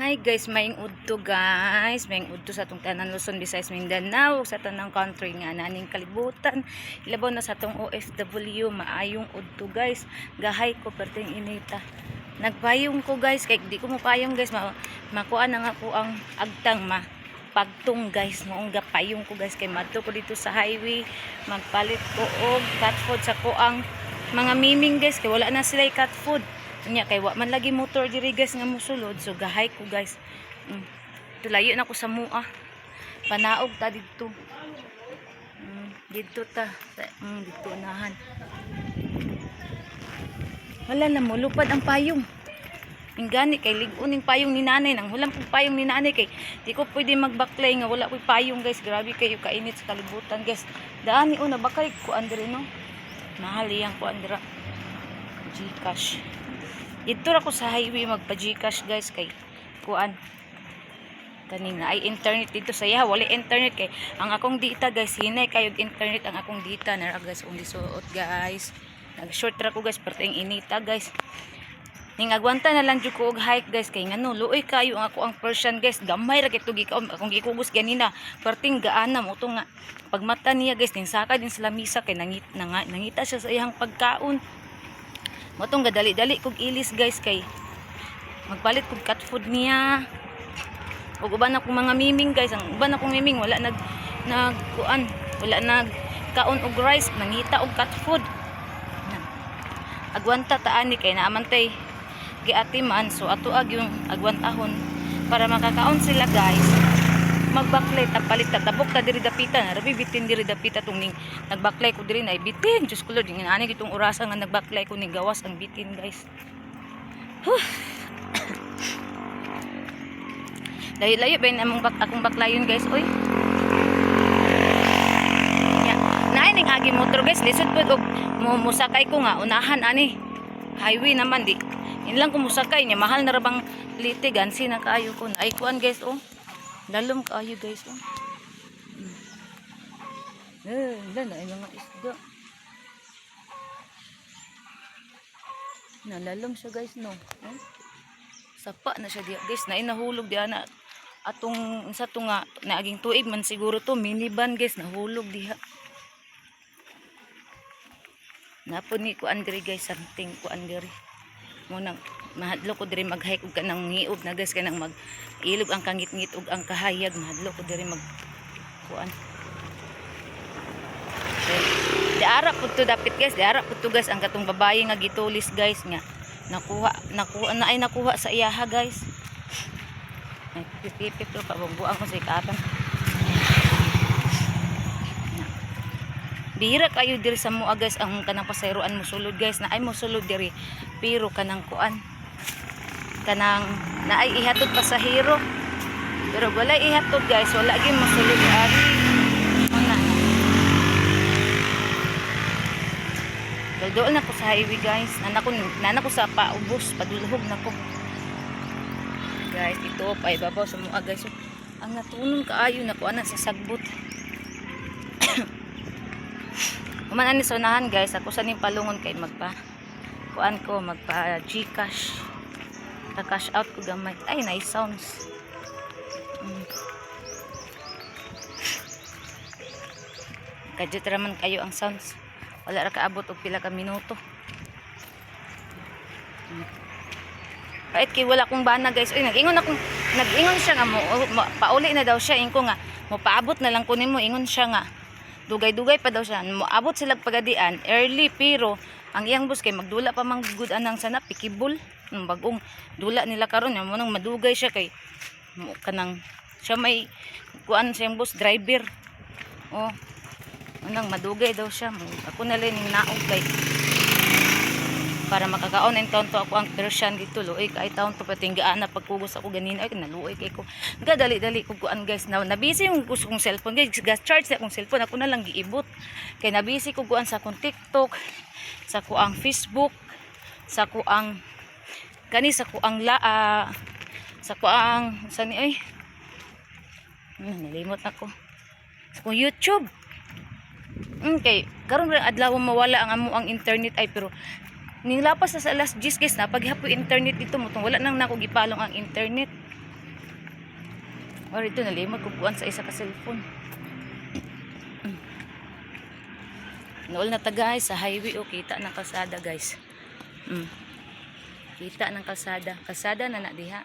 Hi guys, maing udto guys. Maing udto sa atong tanan Luzon, Visayas, Mindanao, sa tanang country nga naning kalibutan. Ilabaw na sa atong OFW, maayong udto guys. Gahay ko perting inita. Nagpayong ko guys, kay di ko mapayong guys, makuha na nga ko ang agtang pagtung guys. Noong gapayong ko guys, kay madto ko dito sa highway, magpalit ko og cat food sa ko ang mga miming guys, kay wala na sila cat food. Nya kay wa man lagi motor diri guys nga mosulod, so gahay ko guys. Tulayo na ko sa mua. Panaog ta didto. Didto ta. Didto nahan. Wala na mo lupad ang payong. Ingani kay ligon ning payong ni nanay, nang hulam kog payong ni nanay kay di ko pwede magbaklay nga wala koy payong guys. Grabe kayo kainit sa kalibutan guys. Daani una bakay ko andre no. Mahal iyang ko andra. Gcash. Ito ra ko sa highway magpa-Gcash guys kay kuan kanina ay internet dito sa iya wala internet kay ang akong data guys hinay kayog internet ang akong data na guys undi suot guys nag-short ra ko guys perting inita guys ning agwanta na lang jud ko og hike guys kay ngano luoy kayo ang ako ang Persian guys gamay ra kay tugi ka akong gikugos ganina perting gaana mo to nga pagmata niya guys ning saka din sa lamisa kay nangita siya sa iyang pagkaon. Motong gadali-dali kog ilis guys kay magpalit kog cat food niya. Ug uban akong mga miming guys, ang uban akong miming wala nagkuan, wala nagkaon og rice, nangita og cat food. Agwanta taani kay naamantay giatiman so atuag yung agwantahon para makakaon sila guys. Magbaklay tapalit tatabok ta diri dapita na rabi bitin diri dapita tung ning nagbaklay ko diri na bitin just kulod ning ani gitong orasa nga nagbaklay ko ning gawas ang bitin guys. Layo-layo ba namong akong baklayon guys oy. Ya, naay ning agi motor guys lisod pud og musakay ko nga unahan ani. Highway naman di. Inlang ko musakay niya mahal na ra bang litigan sina kaayo ko. Ay kuan guys oh. Lalom kayo guys oh. Wala na yung mga isda. Nalalom siya guys no. Sapa na siya diya guys. Nahulog diya na atong sa to nga naaging tuig man siguro to minivan guys nahulog diha. Napod ni kuan diri guys something kuan diri. Munang mahadlo ko diri mag-hike ug kanang ngiog na guys kanang mag-ilog ang kangit-ngit ug ang kahayag mahadlo ko diri mag kuan. Di ara pud to dapit guys, di ara pud to guys ang katong babaye nga gitulis guys nga nakuha sa iyaha guys. Ay pipip to pabungguan ko sa ikapan. Bihira kayo diri sa mua guys ang kanang pasayroan mo sulod guys na ay mo sulod diri pero kanang kuan kanang naay ihatod pasahero pero wala ihatod guys wala gyud mo sulod ari una doon na ko sa highway guys nana ko sa paubos padulhog na ko guys ito pa ibabaw sa mua guys ang natunon kaayo na kuan sa sagbot. Kuman ani sonahan guys, ako sa ning palungon kay magpa Gcash. Ka-cash out ko gamay. Ay nice sounds. Kadyo raman kayo ang sounds. Wala ra kaabot og pila ka minuto. Kahit kay wala kong bana guys. Uy, nag-ingon siya nga pauli na daw siya ingko nga mo paabot na lang kunin mo ingon siya nga dugay-dugay pa daw siya. Moabot sila pagadian early pero ang iyang bus kay magdula pa mang good anang sana pikibol. Bagong dula nila karon mo nang madugay siya kay kanang siya may kuan siyang bus driver. Oh. Anang madugay daw siya. Ako na lang ning naog kay para makakaon in town to ako ang Persian dito luoy kay town to patinggaan na pagkugos ako ganina ay naluoy kay ko gadali-dali ko kuan guys na busy yung kong cellphone guys gas charge sa akong cellphone ako na lang giibot kay na busy ko kuan sa akong TikTok sa kuang Facebook sa kuang kani sa kuang sa kuang sani ay nalimot ako sa kuang YouTube okay karon adlaw mawala ang amo ang internet ay pero ning lapas na sa alas 10 guys na paghapo internet dito mo wala nang nako gipalong ang internet Or ito nalimot kukuan sa isa ka cellphone. Nool na ta guys sa highway o kita ng kalsada guys. Kita ng kalsada. Kalsada na na diha.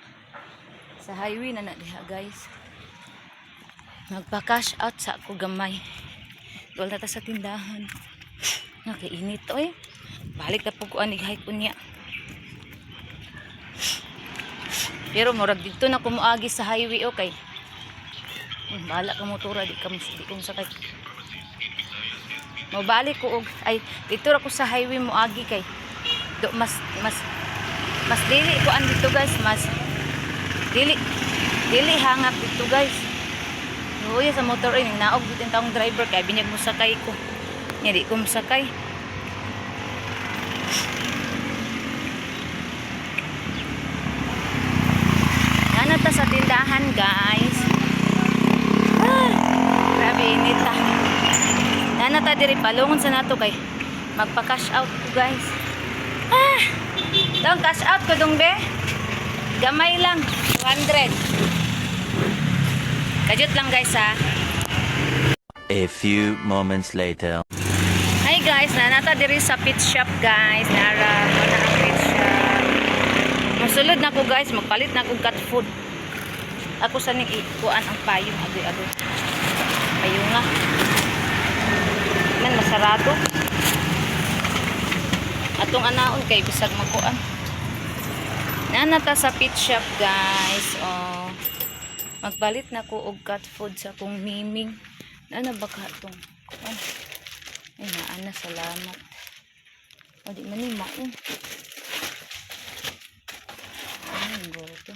Sa highway na na diha guys. Magpa-cash out sa ako gamay. Nool na ta sa tindahan. Nakainit oy. Balik na po kuan ighay kunya. Pero murag dito na kumuagi sa highway okay. Bala ka motora di ka sakay. Mabalik ko og ay dito ra ko sa highway mo agi kay do mas dili ko an dito guys, mas dili hangak dito guys. Uy sa motor ini naog bitin taong driver kay binyag mo sakay ko. Nya di ko musakay. Nana ta sa tindahan guys. Grabe init ta. Nana ta diri palungon sa nato kay magpa-cash out ko guys. Daw cash out ko dong be. Gamay lang 200. Kajut lang guys ha. A few moments later. Hi guys, nana ta diri sa pit shop guys. Nara mo na ang pit shop. Musulod na ko guys, magpalit na ko cat food. Ako sa ning ikuan ang payong agoy-agoy. Payong nga. Man masarado. Atong anaon kay bisag makuan. Nanata sa pit shop guys. Oh. Magpalit na ko og cat food sa akong miming. Nana ba ka tong kuan? Ay naana salamat. O di man ni mao. Ay gordo.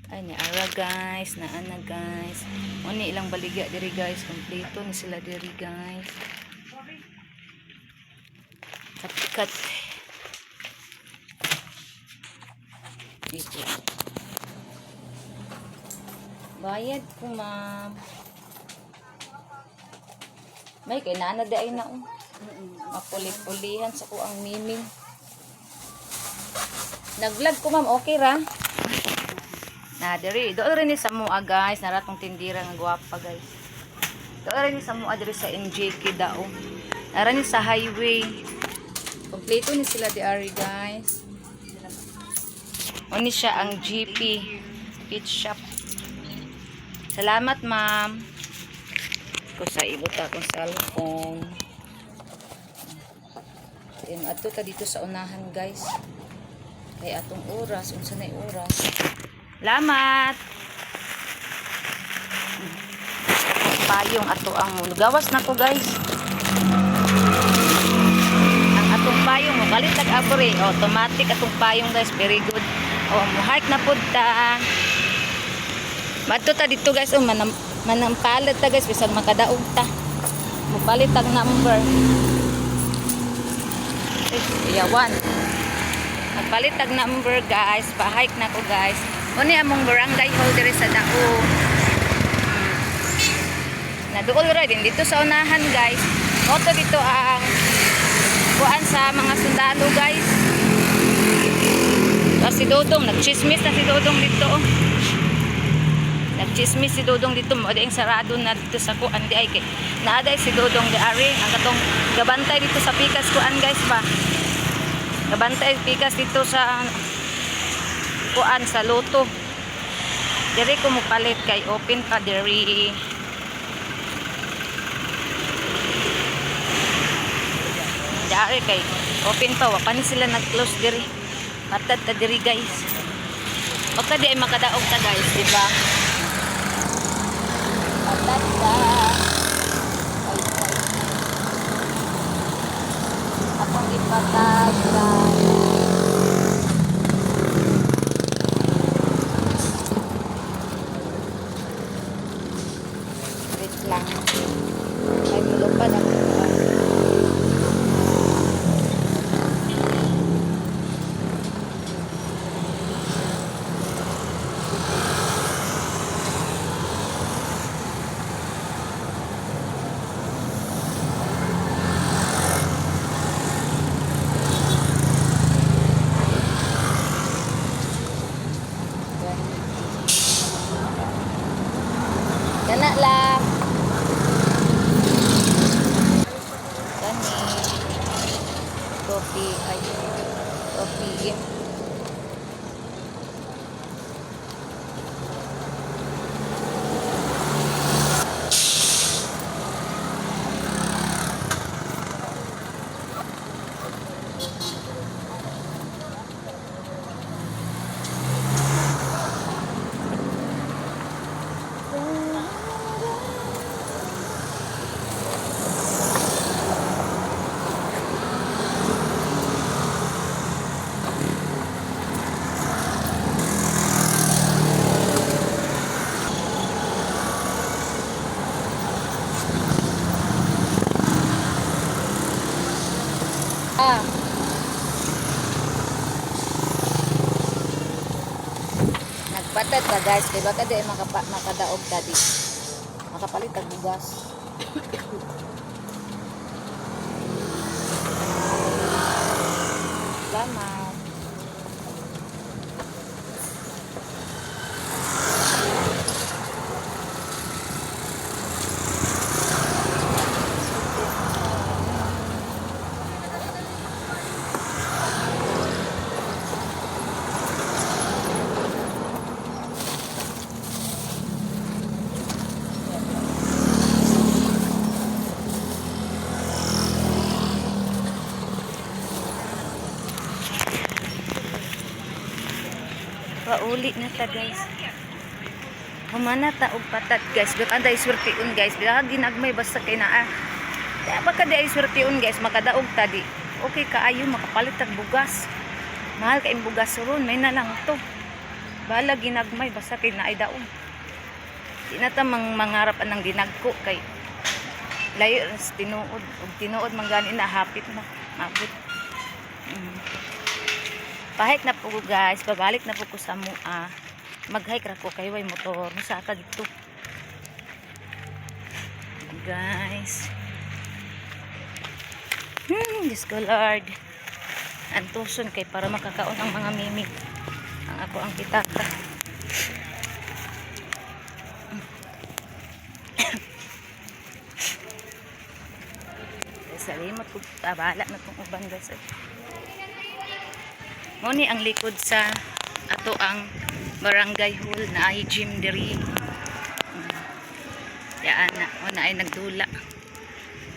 Ay ni ara guys, naana guys. Oni ilang baligya diri guys, kompleto ni sila diri guys. Kat. Ito. Bayad ko ma'am. May kay naana day na oh. Mapulit-pulihan sa ko ang miming. Nag-vlog ko ma'am, okay ra? Na diri, do rin ni sa mua guys, naratong tindira nga gwapa guys. Do rin ni sa mua diri sa NJK dao. Ara ni sa highway. Kompleto ni sila di ari guys. Oni siya ang GP Pit Shop. Salamat ma'am. Ko sa ibot akong cellphone. Yan ato ta dito sa unahan guys. Kay atong oras, unsa nay oras. Salamat. Payong ato ang gawas na ko guys. Ang atong payong mo kalit nag-abore, automatic atong payong guys, very good. Hike na pud ta. Madto ta dito guys, manampalit ta guys bisag makadaog ta. Mupalit tag number. Iyawan. Magpalit tag number guys, pa-hike na ko guys. Uni among barangay hall diri sa dao. Naduol ra din dito sa unahan guys. Oto dito ang kuan sa mga sundalo guys. Si Dodong, nagchismis na si Dodong dito. Nagchismis si Dodong dito. Mo ang sarado na dito sa kuan di ay kay. Naaday si Dodong di ari ang katong gabantay dito sa pikas kuan guys ba. Gabantay pikas dito sa kuan sa loto. Diri ko mo palit kay open pa diri. Dari kay open pa wa pa ni sila nag-close diri. Matad ta diri guys. O ta di ay makadaog ta guys, di ba? Matad ta. Akong ipatag wait lang. Ay mulupad ako. 4 PM. Nagpatad ka guys, kay baka di makadaog tadi. Makapalit ang bugas. Salamat. Pauli na ta guys. Humana ta og patat guys. Baka day swertiun guys. Baka ginagmay basta kay naa. Baka day swertiun guys, makadaog ta di. Okay kaayo makapalit og bugas. Mahal kay bugas ron, may na lang to. Bala ginagmay basta kay naay daog. Di na ta mangarap anang dinagko kay layo tinuod og tinuod man gani na hapit na mabot. Pahik na po guys, babalik na po ko sa mua. Mag-hike ra ko kay way motor. Sa ata dito. Guys. Diyos ko Lord. Antuson kay para makakaon ang mga mimik. Ang ako ang kitata. Salimot ko tabala na tong uban guys. Muni ang likod sa ato ang barangay hall na ay gym diri. Yaan na, na ay nagdula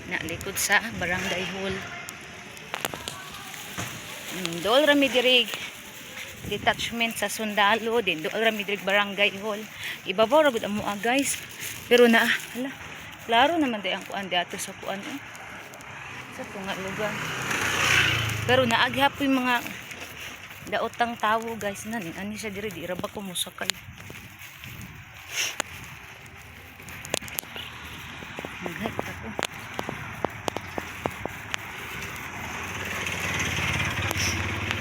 na likod sa barangay hall. Dool rami diri detachment sa sundalo din, dool rami diri barangay hall. Ibabaw ra gud amo guys. Pero na hala, klaro naman day ang kuan di ato sa kuan sa tunga lugar. Pero naaghapoy mga daotang tawo guys na ani siya diri di ra ba ko musakay. Maghat ako.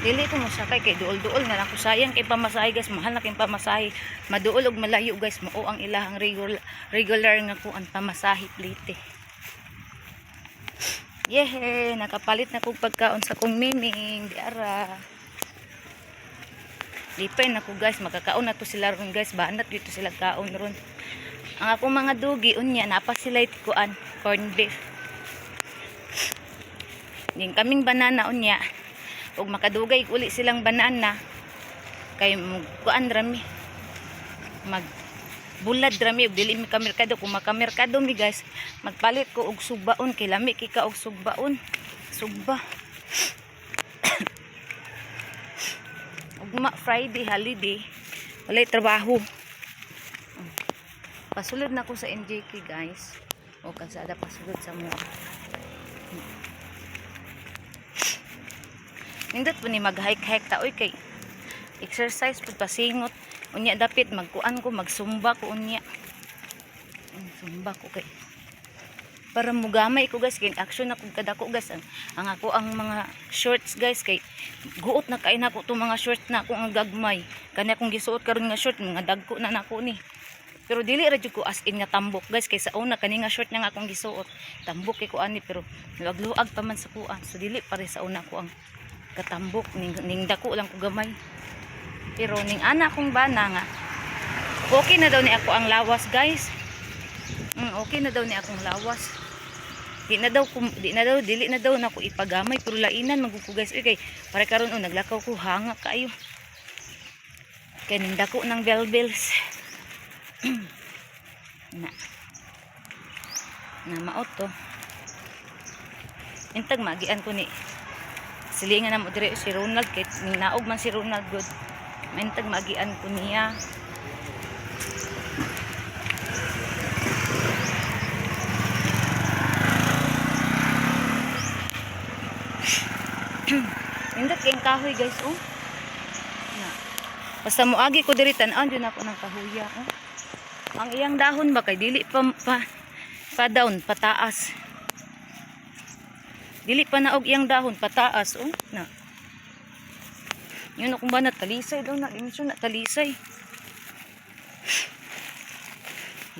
Dili ko musakay kay duol-duol na lang ko sayang kay pamasahe guys, mahal na kay pamasahe. Maduol og malayo guys, mao ang ilahang regular nga ko ang pamasahe plite. Yehe, nakapalit na kog pagkaon sa kong miming, di ara. Lipay na ko guys, magkakaon na to sila ron guys, banat dito sila kaon ron. Ang akong mga dugi, unya, napa sila kuan, corn beef. Yung kaming banana unya, ug makadugay uli silang banana, kay kuan rami, magbulad rami, ug dili mi kamerkado, kung makamerkado mi guys, magpalit ko og sugbaon, kay lami kika og sugbaon, sugba. Ugma Friday holiday walay trabaho. Pasulod na ko sa NJK guys. O kasada pasulod sa mo. Nindot po ni mag-hike-hike ta oy kay exercise pud pasingot. Unya dapit magkuan ko, magsumba ko unya. Sumba ko kay para mugamay ko guys, kay action ako kadako guys ang ako ang mga shorts guys, kay guot na kay nako to mga shorts na ako ang gagmay kani akong gisuot karon nga short mga dagko na nako ni. Pero dili ra jud ko as in nga tambok guys, kay sa una kani nga short nga akong gisuot tambok kay ko ani, pero luag-luag pa man sa kuan, so dili pare sa una ko ang katambok ning dako lang ko gamay. Pero ning ana kong bana nga okay na daw ni ako ang lawas guys. Okay na daw ni akong lawas. Dili na daw nako ipagamay pero lainan magkuko guys. Uy, kay para karon naglakaw ko hanga kayo. Kay ning dako ng belbels. na maot to. Intag magian ko ni silingan na mo dire si Ronald kay naog man si Ronald good. Intag magian ko niya. Indot kayong kahoy guys, oh. Na. Basta moagi ko diri tan-an jud ako ng kahoya, oh. Ang iyang dahon ba kay dili pa down, pataas. Dili pa naog iyang dahon pataas, oh. Na. Yun akong ba natalisay daw na, dimisyon natalisay.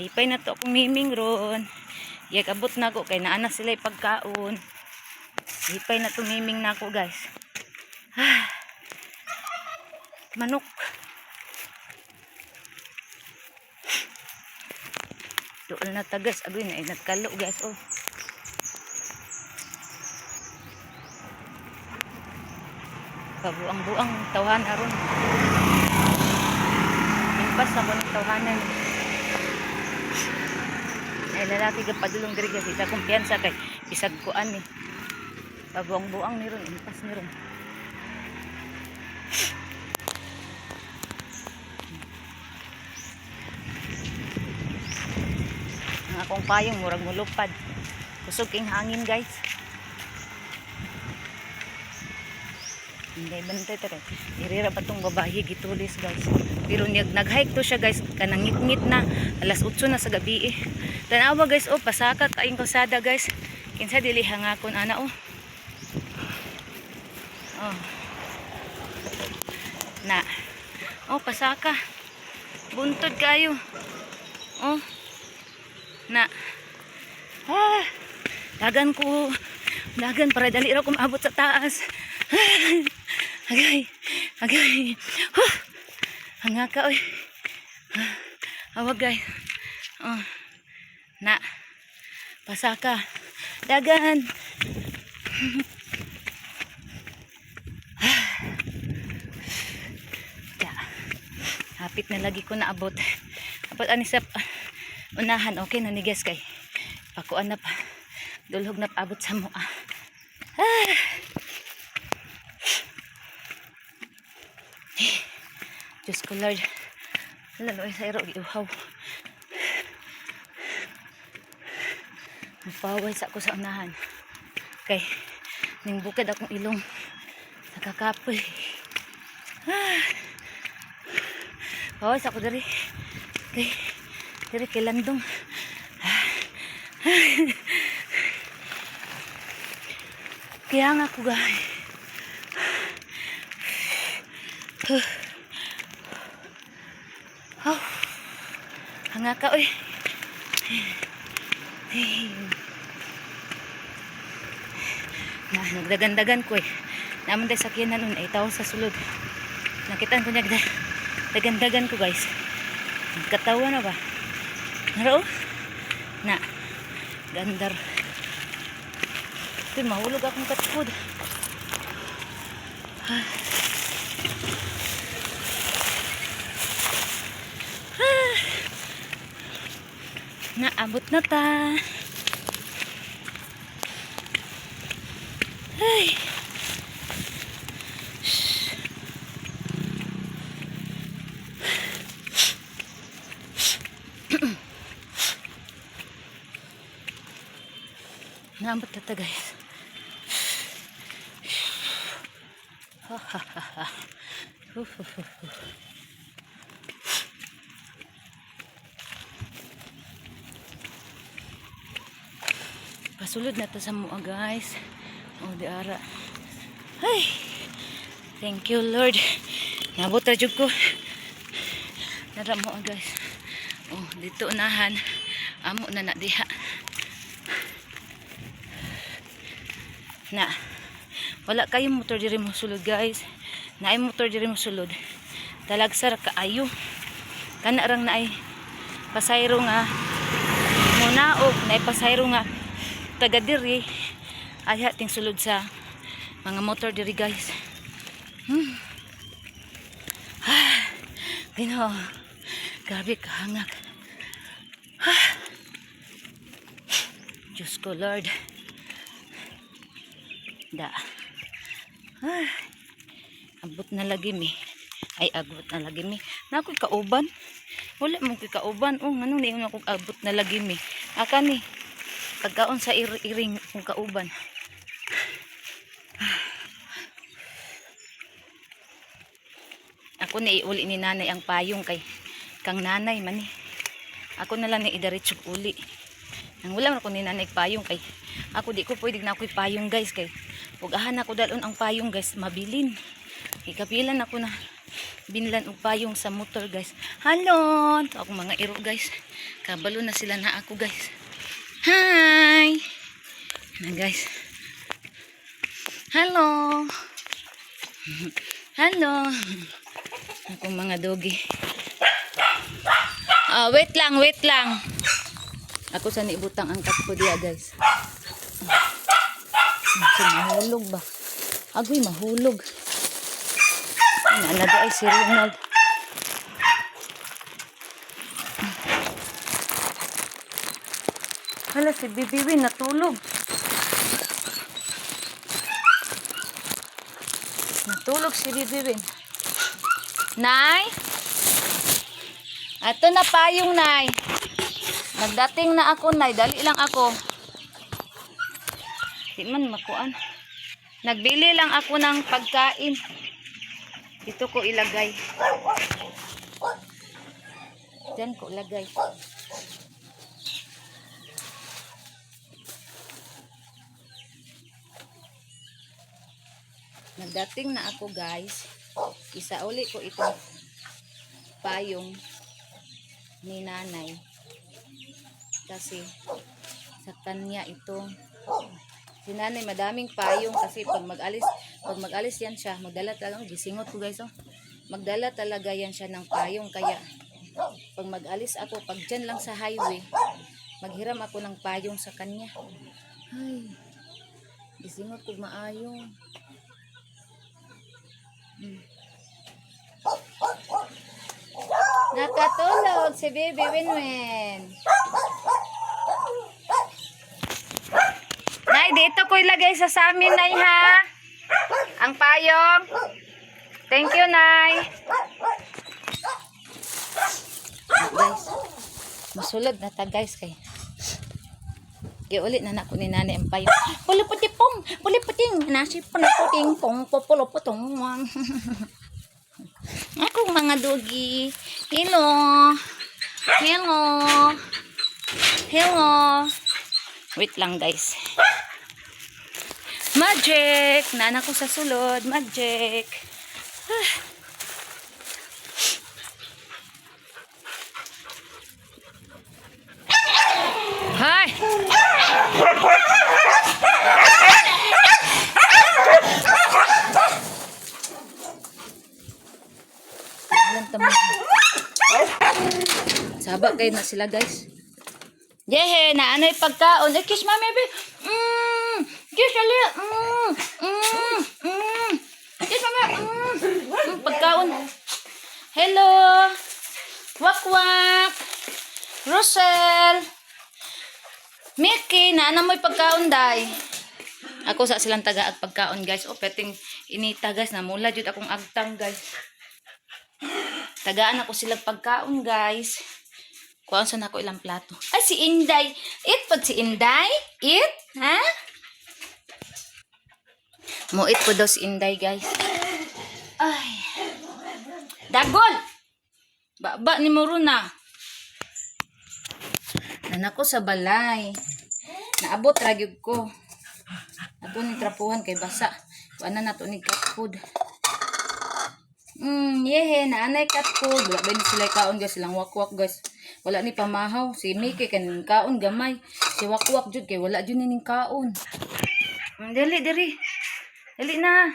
Lipay na to akong miming ron. Iyag abot na ko kay naana sila pagkaon. Lipay na to miming na ako guys. Manok. Doon na tagas. Agoy na nagkalo guys. Oh. Kabuang-buang tawahan aron. Impas ako ng tawahanan. Ay lalaki ka padulong diri guys. Ita kumpiyansa kay bisag kuan ni. Kabuang-buang ni ron. Impas ni ron. Akong payong murag mulupad kusog king hangin guys. Hindi bantay ta kay irira pa tong babae gitulis guys pero nag-hike to siya guys kanang ngit-ngit na alas 8 na sa gabi tanawa guys oh pasaka kaing kalsada guys kinsa dili hangakon ana oh na oh pasaka buntod kayo oh na dagan para dali ra ko maabot sa taas. Agay hanga ka oy awag guys na pasaka dagan hapit na lagi ko naabot ani sa unahan okay na ni guys kay pakuan na pa dulhog na paabot sa mua Diyos ko Lord lalo ay sa iro iuhaw mapaway sa ako sa unahan kay ning bukid akong ilong nakakapoy paway sa ako diri kay landong kaya nga ko guys hanga ka oy nagdagandagan ko naman dahil sakyanan nun ay tao sa sulod nakitaan ko niya dagandagan ko guys katawa na ba naro na gandar ito mahulog akong katpod naabot na ta ay naabot na ta guys pasulod na to sa mua guys oh di ara ay thank you Lord nabot ra jud ko nara mo guys oh dito unahan amo na diha na wala kayong motor diri mo sulod guys naay motor diri mo sulod talagsar kaayo kana rang naay pasayro nga munaog naay pasayro nga taga diri ay hating sulod sa mga motor diri guys. Ginoo, grabe kahangak. Diyos ko Lord. Da. Abot na lagi mi. Ay abot na lagi mi. Na ako'y kauban. Wala mo ko'y kauban. Oh, ano na yung akong abot na lagi mi. Aka ni. Pagkaon sa iring kung kauban. Ako na iuli ni nanay ang payong kay kang nanay man eh. Ako na lang ni idaritsog uli. Nang wala man ako ni nanay payong kay ako di ko pwede na ako'y payong guys kay ugahan ako dalon ang payong guys mabilin. Ikapilan ako na binlan og payong sa motor guys. Hello! Ito akong mga iro guys. Kabalo na sila na ako guys. Hi! Na guys. Hello! Hello! Akong mga dogi. Wait lang, wait lang. Ako sa niibutang ang kat ko diya guys. Mahulog ba? Agoy mahulog. Nanaga ay si Ronald. Hala si Bibiwin natulog. Natulog si Bibiwin. Nay? Ato na payong nay. Nagdating na ako nay. Dali lang ako. Di man makuan. Nagbili lang ako ng pagkain. Dito ko ilagay. Diyan ko ilagay. Nagdating na ako guys. Isauli ko itong payong ni nanay. Kasi sa kanya itong si nanay madaming payong kasi pag mag-alis yan siya, magdala talaga, gisingot ko guys oh. Magdala talaga yan siya ng payong kaya pag mag-alis ako, pag dyan lang sa highway, maghiram ako ng payong sa kanya. Ay, gisingot ko maayong. Nakatulog si Baby Winwin. Nay, dito ko ilagay sa amin, Nay, ha? Ang payong. Thank you, Nay. Guys, masulod na ta, guys, kay. Ulit na nako ni nanay ang payong. Puliputipong, puliputing. Nasipon na puting, pong, populoputong. Akong mga dogi. Hello. Hello. Hello. Wait lang, guys. Magic! Nana ko sa sulod. Magic! Hi! Sabak kayo na sila guys. Yehe! Naanay pagkaon. Kiss mami, baby! Kiss ali! Kiss mami! Pagkaon. Hello! Wak-wak! Rosel! Mickey! Naana mo'y pagkaon, day. Ako sa silang taga at pagkaon, guys. O, peting inita, guys. Namula dyan akong agtang, guys. Tagaan ako silang pagkaon, guys. Kuhaan saan ako ilang plato. Ay, si Inday. Eat po si Inday? Eat? Ha? Mo-eat po daw si Inday, guys. Ay. Dagol! Baba ni Moruna. Nanako sa balay. Naabot ragyog ko. Ato ni trapuhan kay basa. Kuana na to ni cat food. Yehe, naanay cat food. Wala ba ni sila kaon guys, silang wakwak guys. Wala ni pamahaw. Si Mickey kanin kaon gamay. Si wakwak jud kay wala jud ning kaon. Dali. Dali na.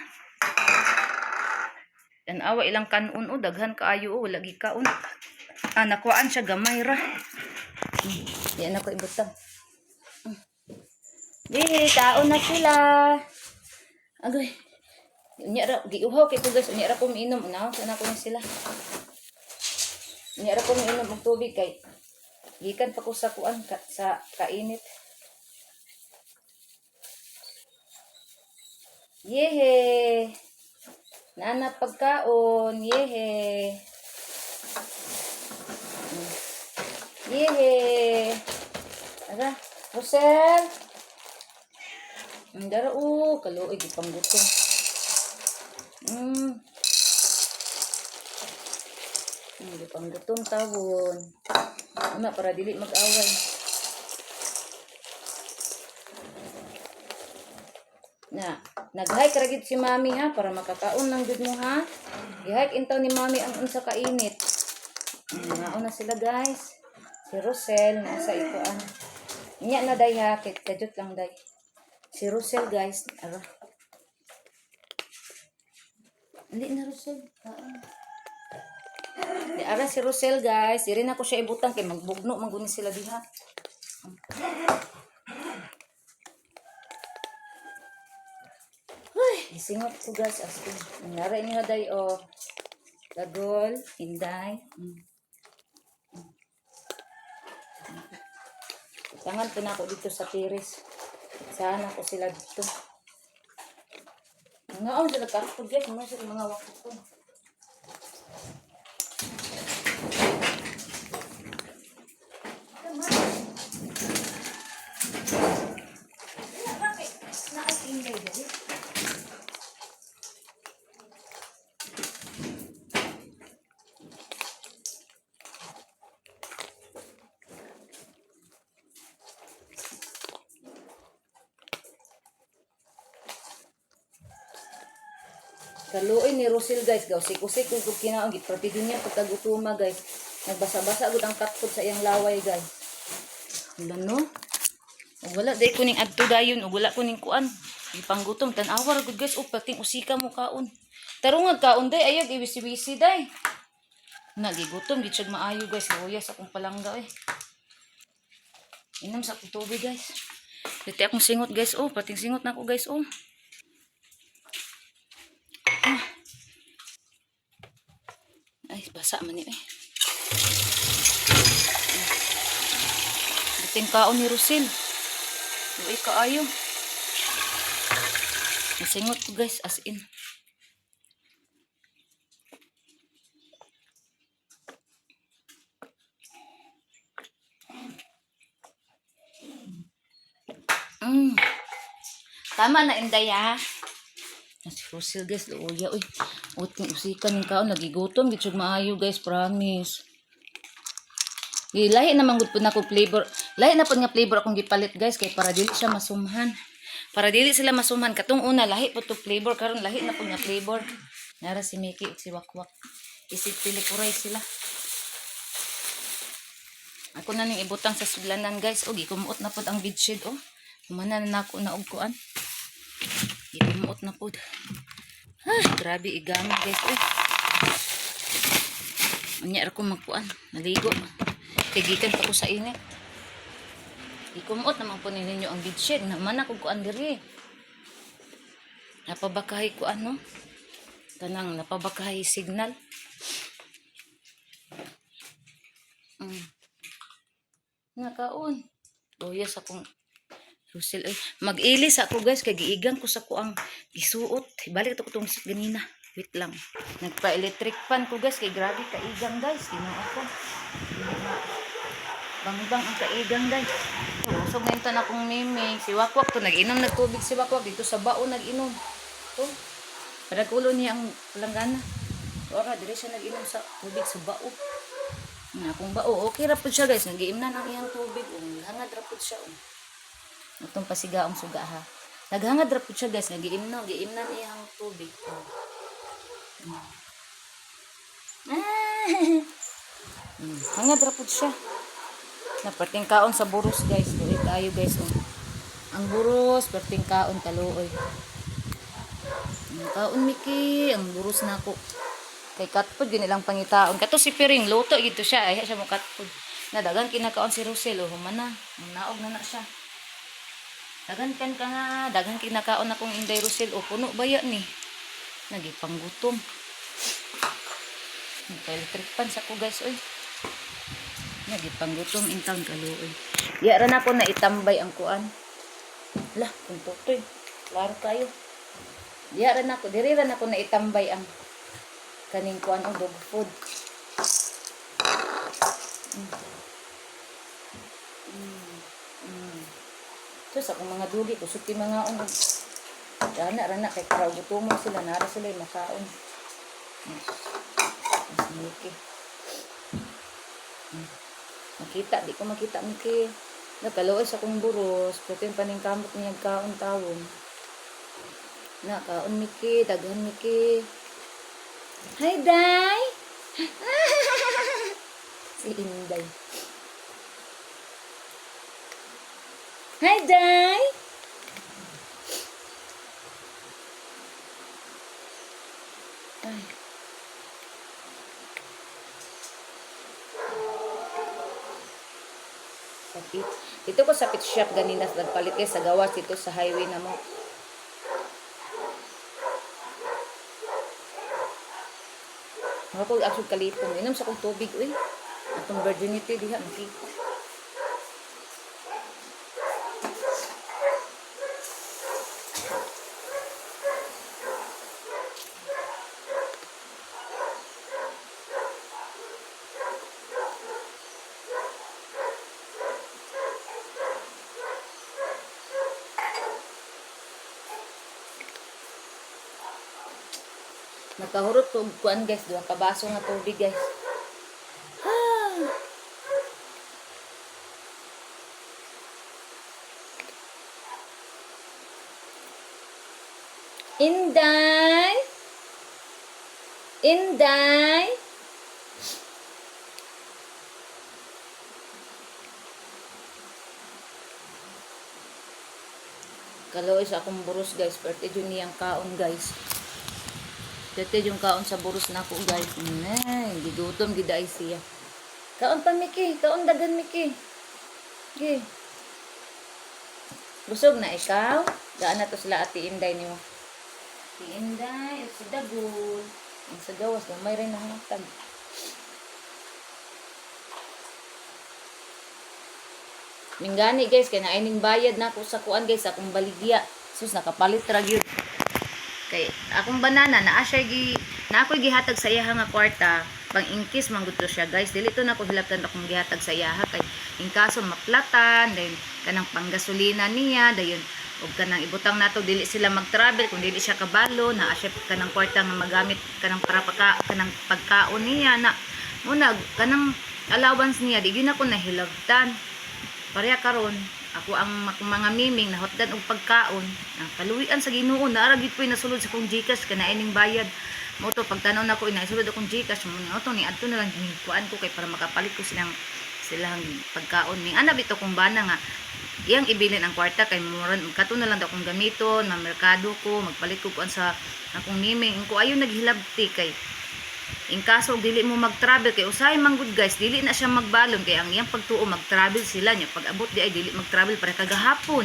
Dan awa ilang kanon o daghan kaayo o wala gi kaon. Nakuan siya gamay ra. Yan ako ibutang. Di, taon na sila. Agoy. Unya ra, giuhaw kay ko guys. Unya ra ko miinom. Unaw, sana ko na sila. Unya ra ko miinom og tubig kay gikan pa ko sa kuan sa kainit. Yehe. Nana pagkaon. Yehe. Yehe. Ara, Rosel. Ang dara kaluoy gipang gutom. Gipang gutom tawon. Una para dili mag-away. Na, nag-hike ra gid si Mami ha para makakaon lang gud mo ha. I-hike intaw ni Mami ang unsa kainit. Nauna sila guys. Si Rosel nasa ikuan. Inya na day ha, kajut lang day. Si Rosel guys, ara. Hindi na Rosel. Di ara si Rosel guys, diri na ko siya ibutang kay magbugno mangguni sila diha. Ay, isingot ko guys as in. Nara niya day o dagol, hinday. Tangan po na ako dito sa tiris. Saan ako sila dito. Ngaon sila karapod guys. Mga sila mga wakot ko. Kaluoy ni Rosel guys, gaw-sik-usik kung kinaon gid partido niya pagkagutuma guys. Nagbasa-basa gud ang katpod sa iyang laway guys. Wala no? O wala day kuning adto dayon, o wala kuning kuan. Ipanggutom tan-awar gud guys, o pating usika mo kaon. Tarungag kaon day ayag iwisi-wisi day. Nagigutom gid siya maayo guys, luya sa akong palangga eh. Inom sa akong tubig guys. Dito akong singot guys, oh, pating singot na ako guys, oh. Ay, basa man eh. Dating kaon ni Rosel. Uy, kaayo. Nasingot ko guys, as in. Tama na inday ha. Si Rosel guys, luya uy. Uting usikan yung kaon, nagigutom gitsud maayo guys, promise. Lahi naman gud pud nako flavor. Lahi na pud nga flavor akong gipalit guys kay para dili siya masumhan. Para dili sila masumhan katong una lahi pud to flavor karon lahi na pud nga flavor. Nara si Mickey ug si Wakwak. Isip pilikuray sila. Ako na ning ibutang sa sudlanan guys, og ikumuot na pud ang bedsheet oh. Humana na nako na og kuan. Ikumuot na pud. Ay, grabe igamit guys eh. Unya ra ko magkuan, naligo. Tigikan pa ko sa init. Ikumuot naman po ninyo ang bedsheet. Naman ako kuan diri. Napabakahay ko ano. Tanang napabakahay signal. Nakaon. Luyas akong Rosel ay mag-ilis ako guys kay giigang ko sa kuang gisuot. Balik to ko tong ganina. Wait lang. Nagpa-electric fan ko guys kay grabe kaigang guys. Dino ako. Bang-bang ang kaigang guys. Usog na ito na akong miming. Si Wakwak to nag-inom nagtubig si Wakwak dito sa bao nag-inom. To. Para kulo niya ang langgana. Ora dire siya nag-inom sa tubig sa bao. Na kung bao okay ra pud siya guys. Nag-iimnan ang iyang tubig. Hangad ra pud siya. Itong pasigaong suga ha. Naghangad ra pud siya guys, nagiimnan iyang tubig. Hangad ra pud siya. Naperting kaon sa buros guys, dili tayo guys. Ang buros perting kaon kaluoy. Kaon Miki, ang buros nako. Kay katpod gini lang pangitaon. Kato si Piring luto gito siya, ay siya mo katpod. Nadagang kinakaon si Rosel, humana. Naog na siya. Dagan kan ka nga, dagan kinakaon akong Inday Rosel. O puno ba yan ni? Nagipanggutom. Nagka-electric pan sa ko guys, oy. Nagipanggutom intang kaluoy. Di ran ako na itambay ang kuan. Lah, punto to eh. Klaro kayo. Di ran ako na itambay ang kaning kuan o dog food. Sus, akong mga dugi, kusog ti mga unod. Rana, kay kraw gutumon sila, nara sila yung makaon. Mas Miki. Makita, di ko makita, Miki. Nagkaloy sa kong buros, pwede yung paningkamot niyang kaon tawon. Kaon, Miki, daghan, Miki. Hi, Day! Si Inday. Hi, Day! Ay. Sapit. Dito ko sa pit shop ganina nagpalit kay sa gawas dito sa highway na mo. Ako asog kalipong. Inom sa kong tubig, uy. Atong virginity diha makita. Nakahurot to kuan guys, duha ka baso nga tubig guys. Inday! Inday! Kaloy sa akong buros guys, pwerte yun niyang kaon guys. Dati yung kaon sa buros na ako guys. Gigutom giday siya. Kaon pa Miki, kaon dagan Miki. Okay. Busog na ikaw? Daan na to sila ati Inday niyo. Si Inday, si Dagul. Ang sa gawas, may rin nangangtag. Mingani guys, kaya naining bayad na ako sa kuan guys, akong baligya. Sus, nakapalit ra gyud. Kay akong banana na asya na ako'y gihatag sa iyaha nga kwarta pang ingkis man gud to siya guys, dili to na ko hilabtan akong gihatag sa iyaha kay in kaso maplatan then kanang panggasolina niya dayon ug kanang ibutang nato dili sila mag-travel kung dili siya kabalo na asya kanang kwarta nga magamit kanang para kanang pagkaon niya na muna kanang allowance niya di gyud na ko nahilabtan pareha karon ako ang mga miming na hotdan og pagkaon ang kaluwian sa Ginoo naara gid po'y nasulod sa kong GCash kana ining bayad mo to pagtanaw nako inaisulod akong GCash mo ni auto ni adto na lang kuan ko kay para makapalit ko silang pagkaon ni ana bito kung bana nga iyang ibilin ang kwarta kay muran kato na lang daw kong gamiton na merkado ko magpalit ko kuan sa akong miming ko ayo naghilabti kay in kaso dili mo mag-travel kay usahay man gud guys dili na siya magbalon kay ang iyang pagtuo mag-travel sila nya pag abot di ay dili mag-travel para kagahapon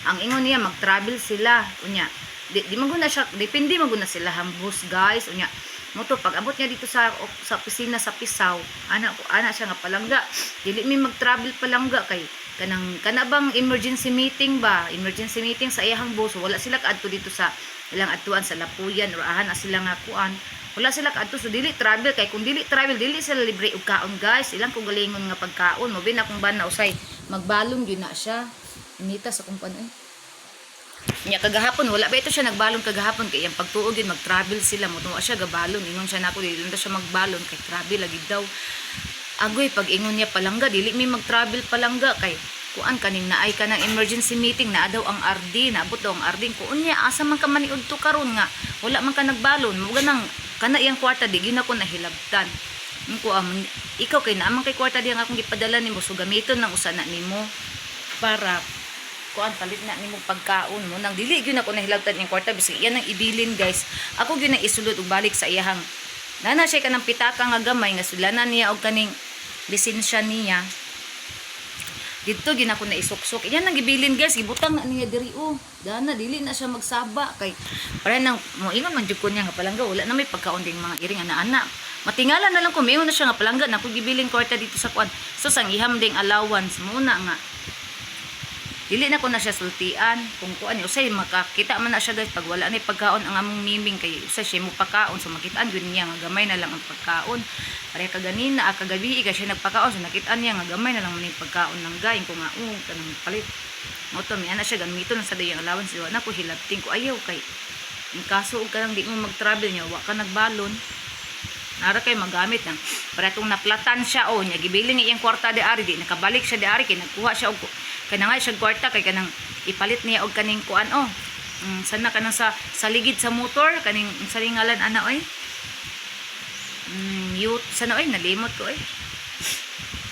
ang ingon niya mag-travel sila unya di man gud na siya depende man gud na sila hambus guys unya mo to pag abot niya dito sa opisina sa Pisaw ana siya nga palangga dili mi mag-travel palangga kay kana bang emergency meeting sa iyang boss wala sila kaadto dito sa ilang adtuan sa Lapuyan or ahan na sila nga kuan wala sila kaadto so dili travel kay kung dili travel dili sila libre og kaon guys ilang kung galingon nga pagkaon mo bin akong ban na usay magbalon gyud na siya inita sa kung paano nya kagahapon wala ba ito siya nagbalon kagahapon kay ang pagtuog yun mag-travel sila mo tuwa siya gabalon ingon siya nako dili na siya magbalon kay travel lagi daw agoy pag ingon niya palangga dili mi mag-travel palangga kay kuan kaning naay ka ng emergency meeting na daw ang RD naabot daw ang RD kuon niya asa man ka maniud to karon nga wala man ka nagbalon mo ganang kana iyang kwarta di gyud ako nahilabtan ko ikaw kay naamang kay kwarta di ang akong gipadala nimo so gamiton nang usa na nimo para kuan palit na nimo pagkaon mo nang dili gyud ako nahilabtan iyang kwarta bisig iyan ang ibilin guys ako gyud na isulod og balik sa iyahang nana siya kanang pitaka nga gamay nga sulanan niya og kaning lisensya niya Dito gina ko na isuksok. Yan nang gibilin guys, gibutang na niya diri Dana dili na siya magsaba kay para nang moingon man jud ko niya nga palangga wala na may pagkaon ding mga iring ana-ana. Matingala na lang ko mayon na siya nga palangga na ko gibilin kwarta dito sa kuan. So sang iham ding allowance muna nga. Dili na ko na siya sultian kung kuan usay makakita man na siya guys pag wala na pagkaon ang among miming kay usay siya mo pagkaon so makitaan gyud niya nga gamay na lang ang pagkaon. Pare kaganina kagabi siya nagpakaon so nakitaan niya nga gamay na lang man yung pagkaon ng gaing ko nga kanang palit. Mo to mi ana siya gamito na sa dayang allowance wa na ko hilabting ko ayaw kay in kaso og kanang di mo mag-travel niya wa ka nagbalon. Nara kay magamit nang para tong naplatan siya nya gibilin niya iyang kwarta de ari di nakabalik siya de ari kay nagkuha siya og kanang siya kwarta kay kanang ipalit niya og kaning kuan sana kanang sa ligid sa motor kaning sa lingalan ana oy youth sana oy nalimot ko oy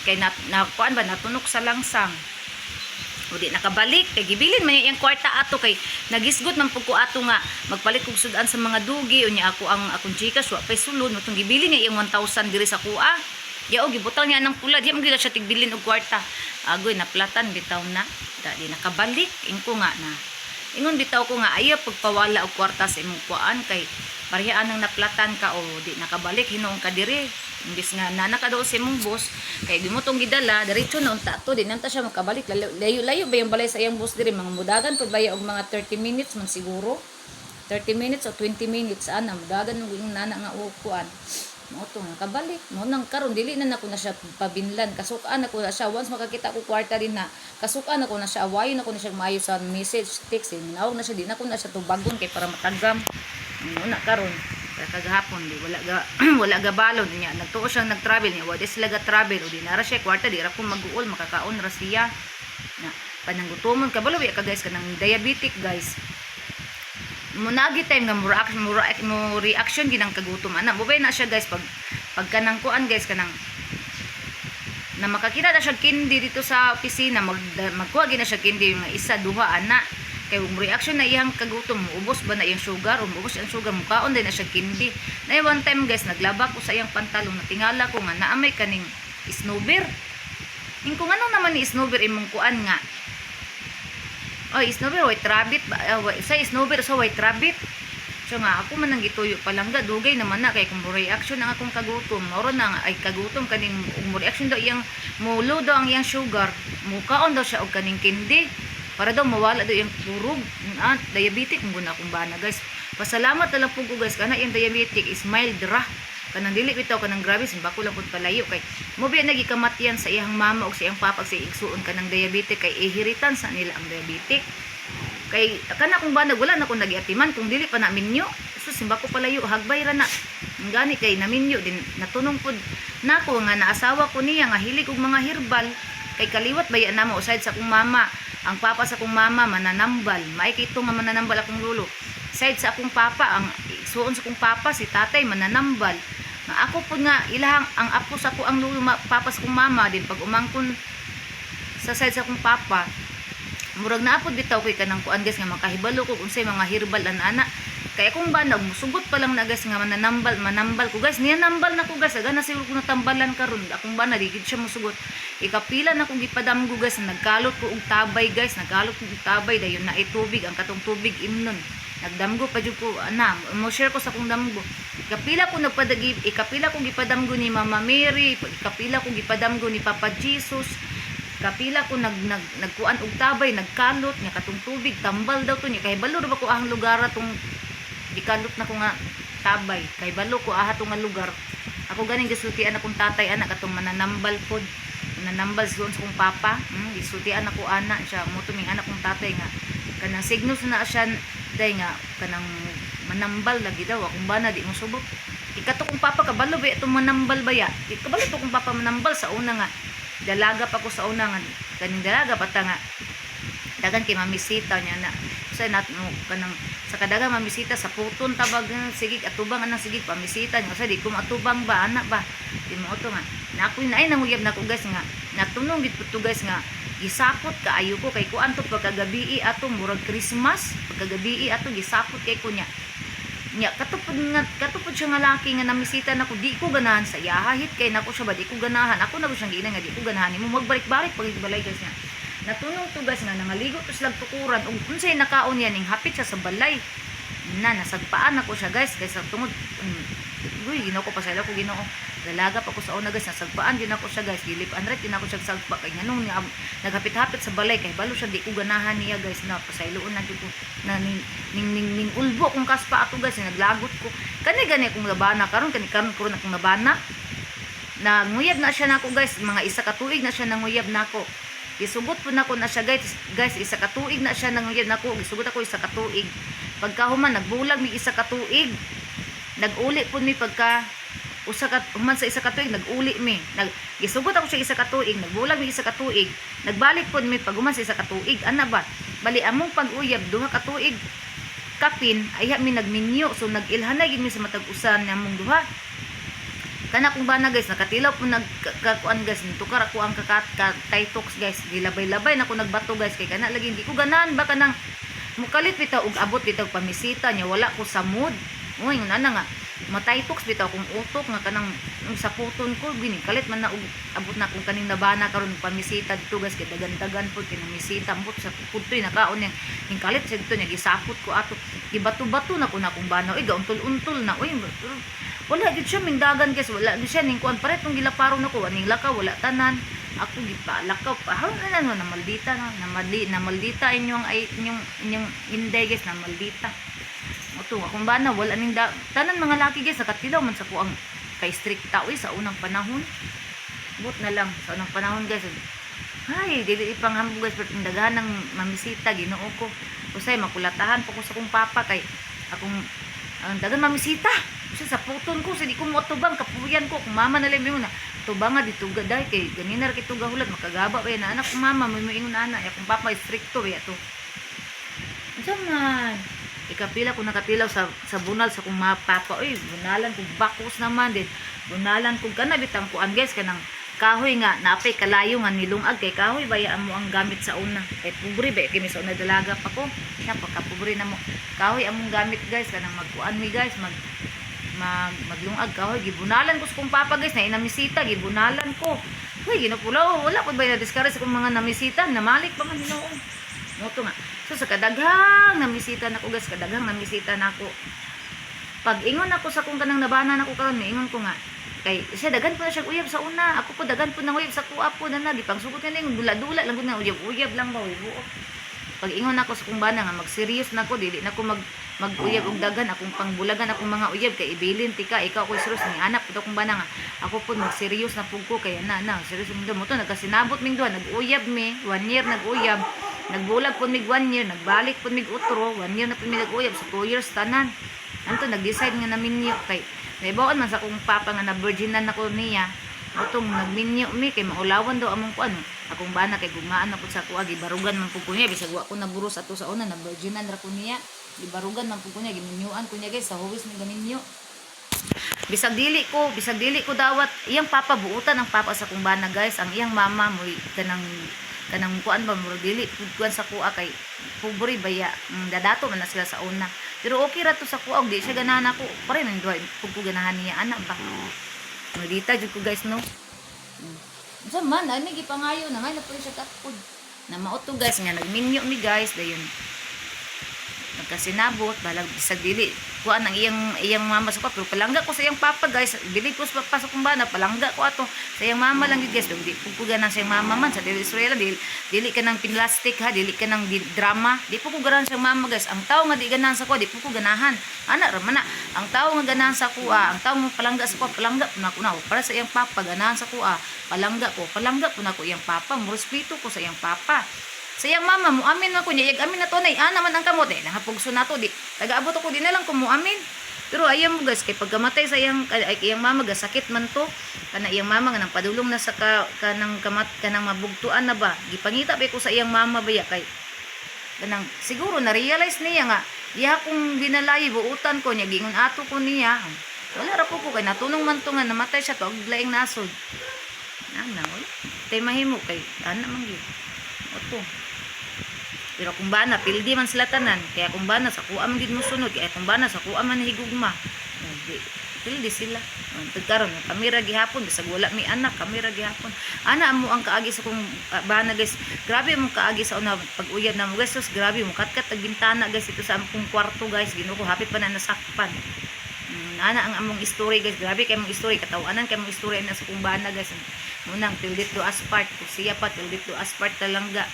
kay na kuan ba natunok sa langsang o di nakabalik kay gibilin man iyang kwarta ato kay nagisgot man pud ko ato nga magpalit kog sudan sa mga dugi unya ako ang akong chika wa pay sulod matong gibilin niya iyang 1,000 diri sa kuha ya gibutang niya nang pula di man gid siya tigbilin og kwarta agoy naplatan bitaw na di nakabalik ingko nga na ingon bitaw ko nga ayaw pagpawala og kwarta sa imong kuan kay parehaan nang naplatan ka o di nakabalik hinuon ka diri imbis nga nana ka daw sa imong boss kay di mo tong gidala diretso na unta to di nanta siya makabalik layo ba yung balay sa iyang boss diri mga mudagan pud baya og mga 30 minutes man siguro 30 minutes o 20 minutes ana mudagan ng nana nga ukuan mo to nakabalik mo nang karon dili na nako na siya pabinlan kasukaan ako na siya once makakita ko kwarta din na kasukaan ako na siya awayon ako na siya maayo sa message text minawag na siya di na ko na siya tubagon kay para matagam una karon kagahapon di wala ga balon niya nagtuo siyang nagtravel niya wa di sila ga travel o di nara siya kwarta di ra ko mag-uol makakaon ra siya na pananggutomon kabalo ka guys kanang diabetic guys munagi time nga mo reaction ginang kagutom ana mobay na siya guys pag kanang kuan guys kanang na makakita na siya kindi dito sa opisina magkuha gina siya kindi yung isa duha ana kay mo reaction na iyang kagutom ubos ba na iyang sugar ubos ang sugar mukaon din na siya kindi na one time guys naglaba ko sa iyang pantalon natingala ko nga naamay kaning snowbear ingko ngano naman ni snowbear imong kuan nga oy snowbear white rabbit sa snowbear sa white rabbit so nga ako man nang gituyo palangga dugay naman na kay kung reaction ang akong kagutom moro na ay kagutom kaning mo reaction daw iyang mulo daw ang iyang sugar mukaon daw siya og kaning kindi para daw mawala daw yung turog diabetic mo na akong bana guys pasalamat na lang po ko guys kana yung diabetic is mild ra kanang dili bitaw kanang grabe simba ko lang pud palayo kay mo biya nagikamatyan sa iyang mama o sa iyang papa sa igsuon kanang diabetic kay ihiritan sa nila ang diabetic kay kana kung banag wala na ko nagiatiman kung dili pa na minyo so simba ko palayo hagbay ra na ngani kay naminyo din natunong pud nako nga naasawa ko niya nga hilig og mga herbal kay kaliwat baya namo usad sa akong mama ang papa sa akong mama mananambal maikito nga mananambal akong lolo side sa akong papa ang igsuon sa akong papa si tatay mananambal nga ako po nga ilahang ang apo sa ko ang lolo papa sa akong mama din pag umangkon sa side sa akong papa murag na apod bitaw koy kanang kuan guys nga makahibalo ko unsay mga herbal ana kay akong banag musugot pa lang na guys nga manambal ko guys niya nambal na ko guys aga na siguro ko natambalan karon akong bana di gid siya musugot ikapila na kong gipadamgo guys nagkalot ko og tabay guys nagkalot ko og tabay dayon na tubig ang katong tubig imnon nagdamgo pa jud ko ana mo share ko sa akong damgo ikapila ko gipadamgo ni Mama Mary ikapila ko gipadamgo ni Papa Jesus kapila ko nagkuan og tabay nagkalot nya katong tubig tambal daw to nya kay balo ra ba ko ang lugar atong gikalot na ko nga tabay kay balo ko tong nga lugar ako ganing gisultian akong tatay anak katong mananambal pod mananambal sa kong papa gisultian ako ana siya mo tuming anak kong tatay nga kanang signos na siya day nga kanang manambal lagi daw akong bana di mo subok ikato kong papa kabalo ba itong manambal baya kabalo to kong papa manambal sa una nga dalaga pa ko sa una nga kaning dalaga bata nga dagan kay mamisita nya na sa nat mo kanang sa kadaga mamisita sa puton tabag sige atubang anang sige pamisita nya sa di ko matubang ba ana ba di mo to nga na ako na ay nanguyab na ko guys nga natunong gid to guys nga gisapot kaayo ko kay kuan to pagkagabi ato murag Christmas pagkagabi ato gisapot kay ko nya katupod siya nga laki nga namisita nako di ko ganahan sa iyahahit kay nako siya ba di ko ganahan ako na ko siyang giina nga di ko ganahan mo magbalik-balik pag balay guys nga Natunong to guys nga nangaligo to silang tukuran ug unsay nakaon yan ning hapit siya sa balay. Nasagpaan ako siya guys kaysa tungod uy Ginoo ko pasaylo ko Ginoo. Dalaga pa ko sa una guys nasagpaan din ako siya guys. Gilipan ret din ako siya sagpa kay nganong niya naghapit-hapit sa balay kay balo siya di ko ganahan niya guys na pasayloon na jud ko na ning ulbo kung kaspa ato guys naglagot ko. Kani akong labana karon karon akong labana. Nanguyab na siya nako guys mga isa ka tuig na siya nanguyab nako. Gisugot po nako na siya guys isa ka tuig na siya nanguyab nako. Gisugot ako isa ka tuig. Pagkahuman nagbulag mi isa ka tuig. Naguli po mi pagka human sa isa ka tuig naguli mi. Gisugot ako siya isa ka tuig, nagbulag mi isa ka tuig. Nagbalik po mi pag human sa isa ka tuig. Ana ba? Bali among pag-uyab duha ka tuig. Kapin ayha mi nagminyo so nagilhanay gid mi sa matag usan namong duha. Kana kung bana guys nakatilaw po nagkakuan guys tukar ako ang Titox guys gilabay-labay na ko nagbato guys kay kana lagi hindi ko ganan ba kanang mukalit bitaw ug abot bitaw pamisita nya wala ko sa mood uy nana nga mataytox bitaw kung utok nga kanang sa puton ko gini kalit man na ug abot na kung kaning nabana karon pamisita dito guys kay dagan-dagan po kinamisita ambot sa pudtoy nakaon ning kalit sa dito nya gisapot ko ato gibato-bato na ko na kung bana uy gauntol-untol na uy wala gid siya mingdagan guys wala gid siya ning kuan pare tong gilaparo nako aning lakaw wala tanan ako gipalakaw pa ano na maldita no na maldita inyong inday guys na maldita oto akong bana wala ning tanan mga laki guys nakatilaw man sa kuang kay strikta uy sa unang panahon but na lang sa unang panahon guys ay dili ipanghambog guys pero daghan ng mamisita Ginoo ko usay makulatahan pa ko sa kong papa kay akong ang dagan mamisita kasi sa puton ko sa di ko mo tubang kapuyan ko kung mama na lang mo na tubang nga dito gaday kay ganina ra kito gahulat makagaba ba na anak ko mama may moingon ana ya kung papa stricto ya to unsa man ikapila ko nakatilaw sa bunal sa kung papa oy bunalan ko bakos naman din bunalan ko kana bitang kuan guys kanang kahoy nga napay kalayo nga nilungag kay kahoy bayaan mo ang gamit sa una kay pobre ba kay sa una dalaga pa ko napaka pobre na mo kahoy among gamit guys kanang magkuan mi guys maglungag kahoy gibunalan ko sa kong papa guys na inamisita gibunalan ko uy ginapulaw wala pud bay na discourage sa kong mga namisita namalik pa man Ginoo moto nga so sa kadaghang namisita nako guys kadaghang namisita nako pag ingon ako sa kung kanang nabana nako karon ingon ko nga kay siya dagan po na siya uyab sa una ako po dagan po nang uyab sa kuha po na di pang sugot na lang dula-dula lang na uyab lang ba buo pag ingon ako sa kung bana nga mag-serious nako dili nako mag-uyab og dagan akong pangbulagan akong mga uyab kay ibilin tika ikaw ko serious ni anak pud akong bana nga ako pud mag-serious na pug ko kay na serious mo to nagkasinabot ming duha nag-uyab mi 1 year nag-uyab nagbulag pud mig 1 year nagbalik pud mig utro 1 year na pud mi nag-uyab sa 2 years tanan anto nag-decide nga naminyo kay naibawan man sa kong papa nga na virginan ako niya otong nagminyo mi kay maulawan daw among kuan akong bana kay gumaan na pud sa kuha gibarugan man pud ko niya bisag wa ko naburos ato sa una na virginan ra ko niya gibarugan man pud ko niya giminyuan ko niya guys sa huwis mi gaminyo bisag dili ko dawat iyang papa buutan ang papa sa kong bana guys ang iyang mama mo kanang kuan ba mo dili pud kuan sa kuha kay pobre baya dadato man na sila sa una pero okay ra to sa kuha di siya ganahan ako pare nang duha pud ko ganahan niya ana ba maldita jud ko guys no unsa man ay may gipangayo na nga na pud siya kapod na mauto guys nga nagminyo mi guys dayon nagkasinabot balag bisag dili kuan ang iyang mama sa ko pero palangga ko sa iyang papa guys dili ko sa pasok kong bana palangga ko ato sa iyang mama lang guys dili ko ganan sa iyang mama man sa Israel dili ka nang pinlastic ha dili ka nang drama di po ko ganan sa iyang mama guys ang tao nga di ganan sa ko di po ko ganahan ana ra man ang tao nga ganahan sa kuha ang tao nga palangga sa ko palangga po na para sa iyang papa ganahan sa kuha palangga po na ko iyang papa mo respeto ko sa iyang papa sa iyang mama mo amin na ko niya yag amin na to nay ana man ang kamot nangapugso na to di tagaabot ako di na lang ko mo amin pero ayaw mo guys kay pagkamatay sa iyang mama gasakit man to kana iyang mama nga nang padulong na sa kanang kanang mabugtuan na ba gipangita ba ko sa iyang mama baya kay kanang siguro na realize niya nga iya kung binalay buutan ko niya gingon ato ko niya wala ra po ko kay natunong man to nga namatay siya to og laing nasod ana wala tay mahimo kay ana man gyud oto pero kung bana pildi man sila tanan kaya kung bana sa kuha man gid mo sunod kaya kung bana sa kuha man higugma Pildi sila. Tagkaroon kamera gihapon bisag wala mi anak, kamera gihapon. Ana mo ang kaagi sa kung bana guys. Grabe mo kaagi sa una pag-uyab na mo guys. Sus, grabe mo katkat ang bintana guys ito sa among kwarto guys. Ginoo ko hapit pa na nasakpan. Ana ang among story guys. Grabe kay mong story katawanan kay mong story na sa kung bana guys. Munang tildit do aspart, siya pa tildit do aspart talangga.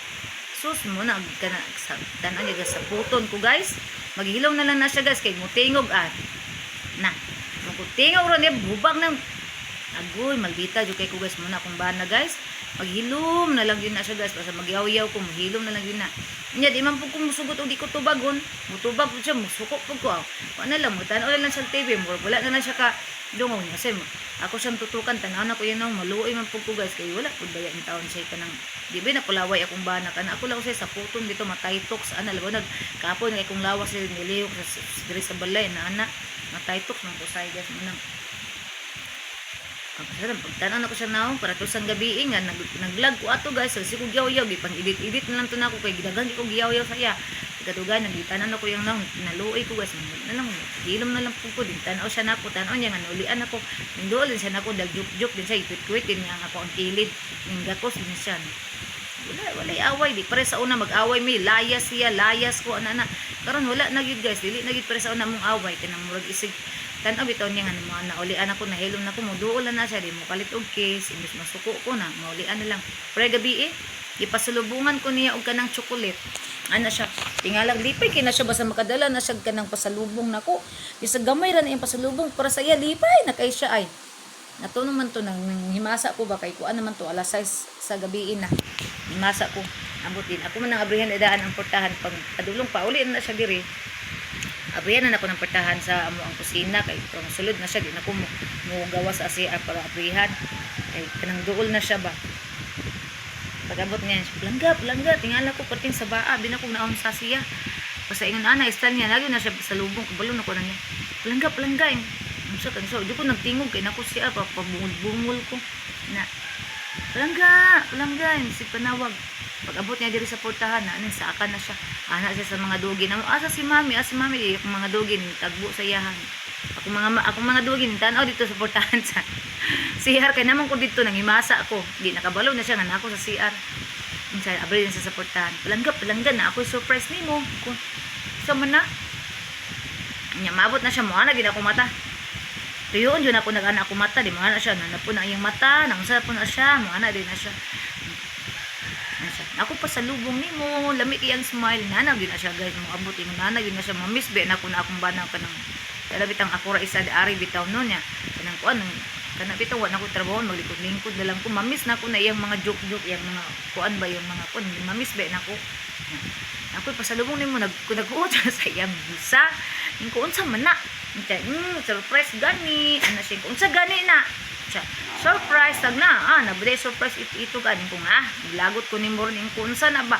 Sus mo na kana sa tanan niya sa puton ko guys. Maghilom na lang na siya guys kay mutingog na magtingog ron niya bubag ng agoy maldita jud kay ko guys muna akong bana guys. Maghilom na lang yun na siya guys basta magyaw-yaw ko maghilom na lang yun na. Nya di man pug ko musugot og di ko tubagon. Mutubag pud siya musuko pud ko. Ano lang mo tan-aw lang sa TV mo wala na siya ka dungog niya say ako siyang tutukan tanaw na ko yan maluoy man pug ko guys kay wala pud baya in taon siya kanang di ba na pulaway akong bana kana ako lang say sa puton dito mataytok sa ana laban kapon kay kung lawas sa niliyok sa diri sa balay na ana mataytok man ko say guys mo nang pagtanan ako siya naong para to sang gabi nga naglag ko ato guys so si ko giyaw-yaw gipang edit na lang to nako kay gidagan ko giyaw-yaw sa iya kadugan nagitanan ako yung naong naluoy ko guys na lang hilom na lang po din tanaw siya nako tanaw niya nga naulian ako nindol din siya nako dagjuk-juk din siya ipit-kwit din nga ako ang kilid ning gakos din siya wala away di pare sa una mag-away mi layas siya layas ko ana karon wala na gyud guys dili na gyud pare sa una mong away kanang murag isig tanaw bitaw niya nga mga naulian ako nahilom na ko mo duol na siya di mo palit og case imbes masuko ko na maulian na lang pre gabi ipasulubungan ko niya og kanang chocolate ana siya tingalag lipay kay na siya basta makadala na siya kanang pasalubong nako bisag gamay ra na yung pasalubong para sa iya lipay na kay siya ay nato naman to nang himasa ko ba kay kuan naman to alas 6 sa gabi na himasa ko ambot din ako man nang abrihan edaan ang portahan pag padulong pa uli na siya diri abrihan na ako ng portahan sa amo ang kusina kay from sulod na siya di na ko mo gawas sa CR para abrihan kay kanang duol na siya ba pag-abot niya langga tingala ko pating sa baa di na ko naon sa siya basta ingon ana istan niya lagi na siya sa lubong kabalo na ko na niya langga unsa kan so di ko nagtingog kay nako siya pa pabungol ko na langga si panawag pag-abot niya diri sa portahan na anin sa akan na siya ana siya sa mga dugi na asa si mami akong mga dugi ni tagbo sa iyahan akong mga dugi ni tanaw dito sa portahan sa CR kay naman ko dito nang himasa ako di nakabalo na siya nga nako sa CR unsa abri din sa portahan palangga na ako surprise nimo ko sa man na nya maabot na siya mo ana gid ako mata tuyon jud ako nag-ana ako mata di mo ana siya nanapo na iyang mata nang sa po na siya mo ana din na siya ako pa sa lubong nimo lami kay ang smile nana gyud na siya guys mo abot ingon nana gyud na siya mamiss be na ako na akong bana kanang dala bitang ako ra isa di ari bitaw no nya kanang kuan kana bitaw wa na ko trabaho maglikod-lingkod na lang ko mamiss na ako na iyang mga joke yang mga kuan ba yung mga kuan mamiss be na ako ako pa sa lubong nimo nag-uot sa iyang busa ko unsa man na surprise gani ana siya unsa gani na siya surprise tag na nabday surprise ito ganin ko nga lagot ko ni morning kunsa na ba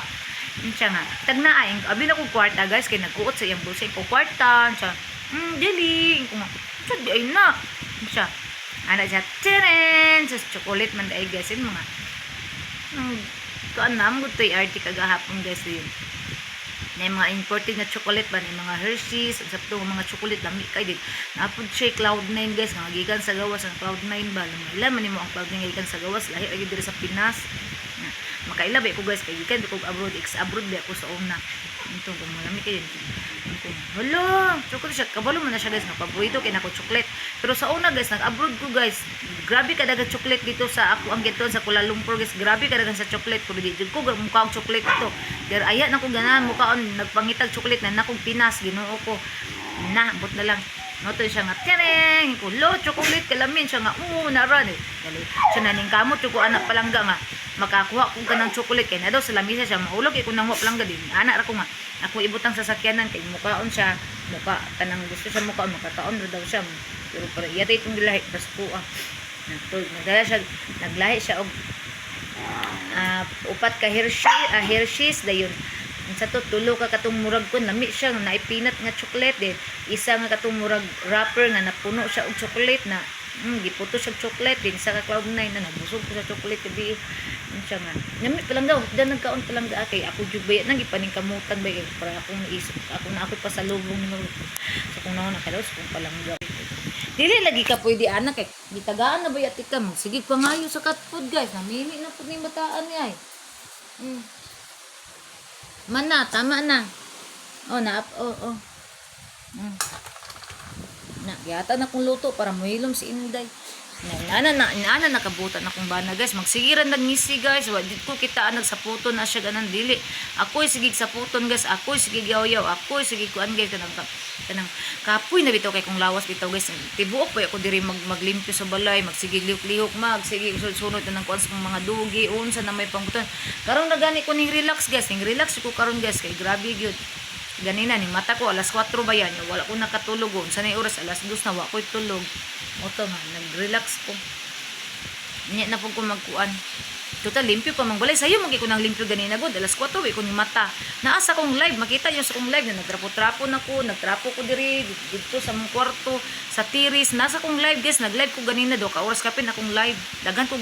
siya nga tag na ay abi na ko kwarta guys kay nagkuot sa iyang bulsa ko kwarta siya dili ko nga siya di ay na siya ana siya teren sa chocolate man dai guys yung mga kuan nam gud toy arti kagahapon guys yun na mga imported na chocolate ba na mga Hershey's sa to mga chocolate lami kay din napud siya Cloud9 guys nga gikan sa gawas ang Cloud9 ba ilan man nimo ang Cloud9 gikan sa gawas lahi lagi diri sa Pinas makaila ba ko guys kay gikan ko abroad abroad ba ako sa una ito kung malami kay din hello chocolate siya kabalo man na siya guys nga paborito kay nako chocolate pero sa una guys nag-abroad ko guys grabe ka dagang chocolate dito sa ako ang giton sa Kuala Lumpur guys grabe ka dagang sa chocolate ko dito ko mukha ang chocolate ito pero aya na ko ganahan mukha on nagpangitag chocolate na nakong Pinas Ginoo ko na bot na lang noto siya nga tereng ko lo chocolate kalamin siya nga naran dali siya naning kamot ko anak palangga nga makakuha ko kanang chocolate kay na daw sa lamisa siya maulog ko nang palangga din anak ra ko nga ako ibutang sa sakyanan kay mukhaon siya mukha kanang gusto sa mukha makataon ra daw siya pero para iyatay itong gilahi pasko naglahi siya og upat ka Hershey's dayon sa to tulo ka katong murag kun lami siya na ipinat nga chocolate din isa nga katong murag wrapper nga napuno siya og chocolate na giputo siya chocolate din sa Cloud9 na nabusog ko sa chocolate gabi siya nga lami palangga dan nagkaon palangga kay ako jud ba nang ipaning kamutan ba para akong naisip ako na ako pa sa lubong ni sa kung naon nakalaos kung palangga Dili lagi ka pwede anak kay gitagaan na ba yati ka mo. Sige pa ngayo sa cat food guys. Namili na pud ni bataan ni ay. Mana, tama na. Oh, na oh. Na giyata na kong luto para muhilom si Inday. Nana nakabutan akong bana guys. Magsigiran na ngisi guys. Wa dit ko kita nagsaputon na siya ganan dili. Ako'y sigig saputon guys. Ako'y sigig yaw-yaw. Ako'y sigig kuan guys kanang kapoy na bitaw kay kung lawas bitaw guys. Tibuok pa ako diri maglimpyo sa balay, magsigig lihok-lihok, magsigig sunod na ng kuan sa mga dugi unsa na may pangbuton. Karon na gani ko ning relax guys. Ning relax ko karon guys kay grabe gyud. Ganina ni mata ko alas 4 ba yan, wala ko nakatulog on. Sanay oras alas 2 na wa ko'y tulog. Oto nga nag-relax ko. Nya na pud ko magkuan. Total limpyo pa mangbalay sayo magi ko nang limpyo ganina god alas 4 wi ko ni mata. Naasa kong live, makita niyo sa kong live na nagtrapo-trapo nako, nagtrapo ko diri dito sa mong kwarto, sa tiris. Nasa kong live guys, nag-live ko ganina do ka oras kapin akong live. Dagan ko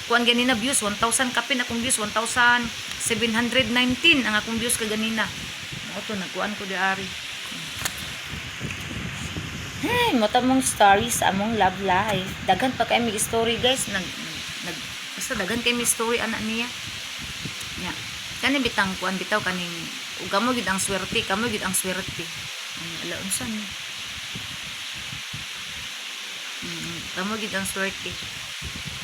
kuan ganina views 1,000 kapin akong views 1,719 ang akong views ka ganina. Oto nagkuan ko di ari. Hey, mata mong stories among love life. Dagan pa kay mi story guys. Basta dagan kay mi story anak niya. Nya. Kani bitang kuan bitaw kaning ug kamo gid ang swerte, kamo gid ang swerte. Ala unsa ni? Kamo gid ang swerte.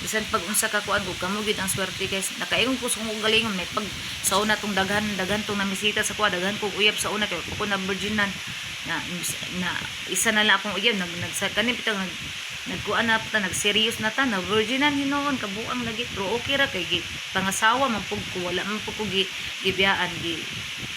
Bisan pag unsa ka kuan ug kamo gid ang swerte guys. Nakaingon ko sa kong galingom na pag sa una tong daghan tong namisita sa kuha daghan ko uyab sa una kay ko na virginan na isa na lang akong uyab kani bitang nagkuan na ta nagseryos na ta na virginan hinoon kabuang lagi pero okay ra kay pangasawa man pug ko wala man pug ko gibiyaan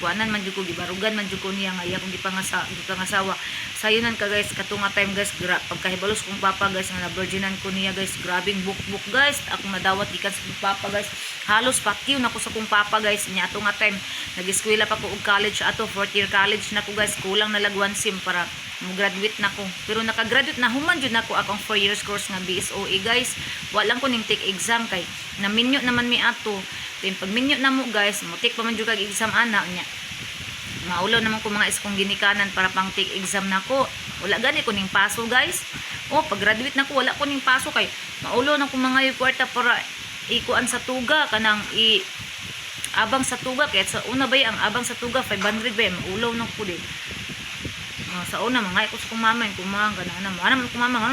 kuanan man jud ko gibarugan man jud ko niya nga iya kong gipangasawa sayunan ka guys katunga time guys pagkahibalos kong papa guys nga na virginan ko niya guys grabing buk guys akong nadawat gikan sa kong papa guys halos patiw na ko sa kong papa guys nya ato nga time nag-eskwela pa ko og college ato 4th year college na ko guys kulang na lagwan sim para mo graduate na ko pero naka-graduate na human jud nako akong 4 years course nga BSOE guys walang ko ning take exam kay naminyo naman mi ato then pag minyo na mo guys mo take pa man jud kag exam ana nya maulaw naman ko mga iskong ginikanan para pang take exam nako wala gani ko ning paso guys pag graduate nako wala ko ning paso kay maulaw na ko mga kwarta para ikuan sa tuga kanang abang sa tuga kaya sa una bay ang abang sa tuga 500 bay maulaw na ko din sa una mga ko sa kong mama yung kumang ganaan ano kong mama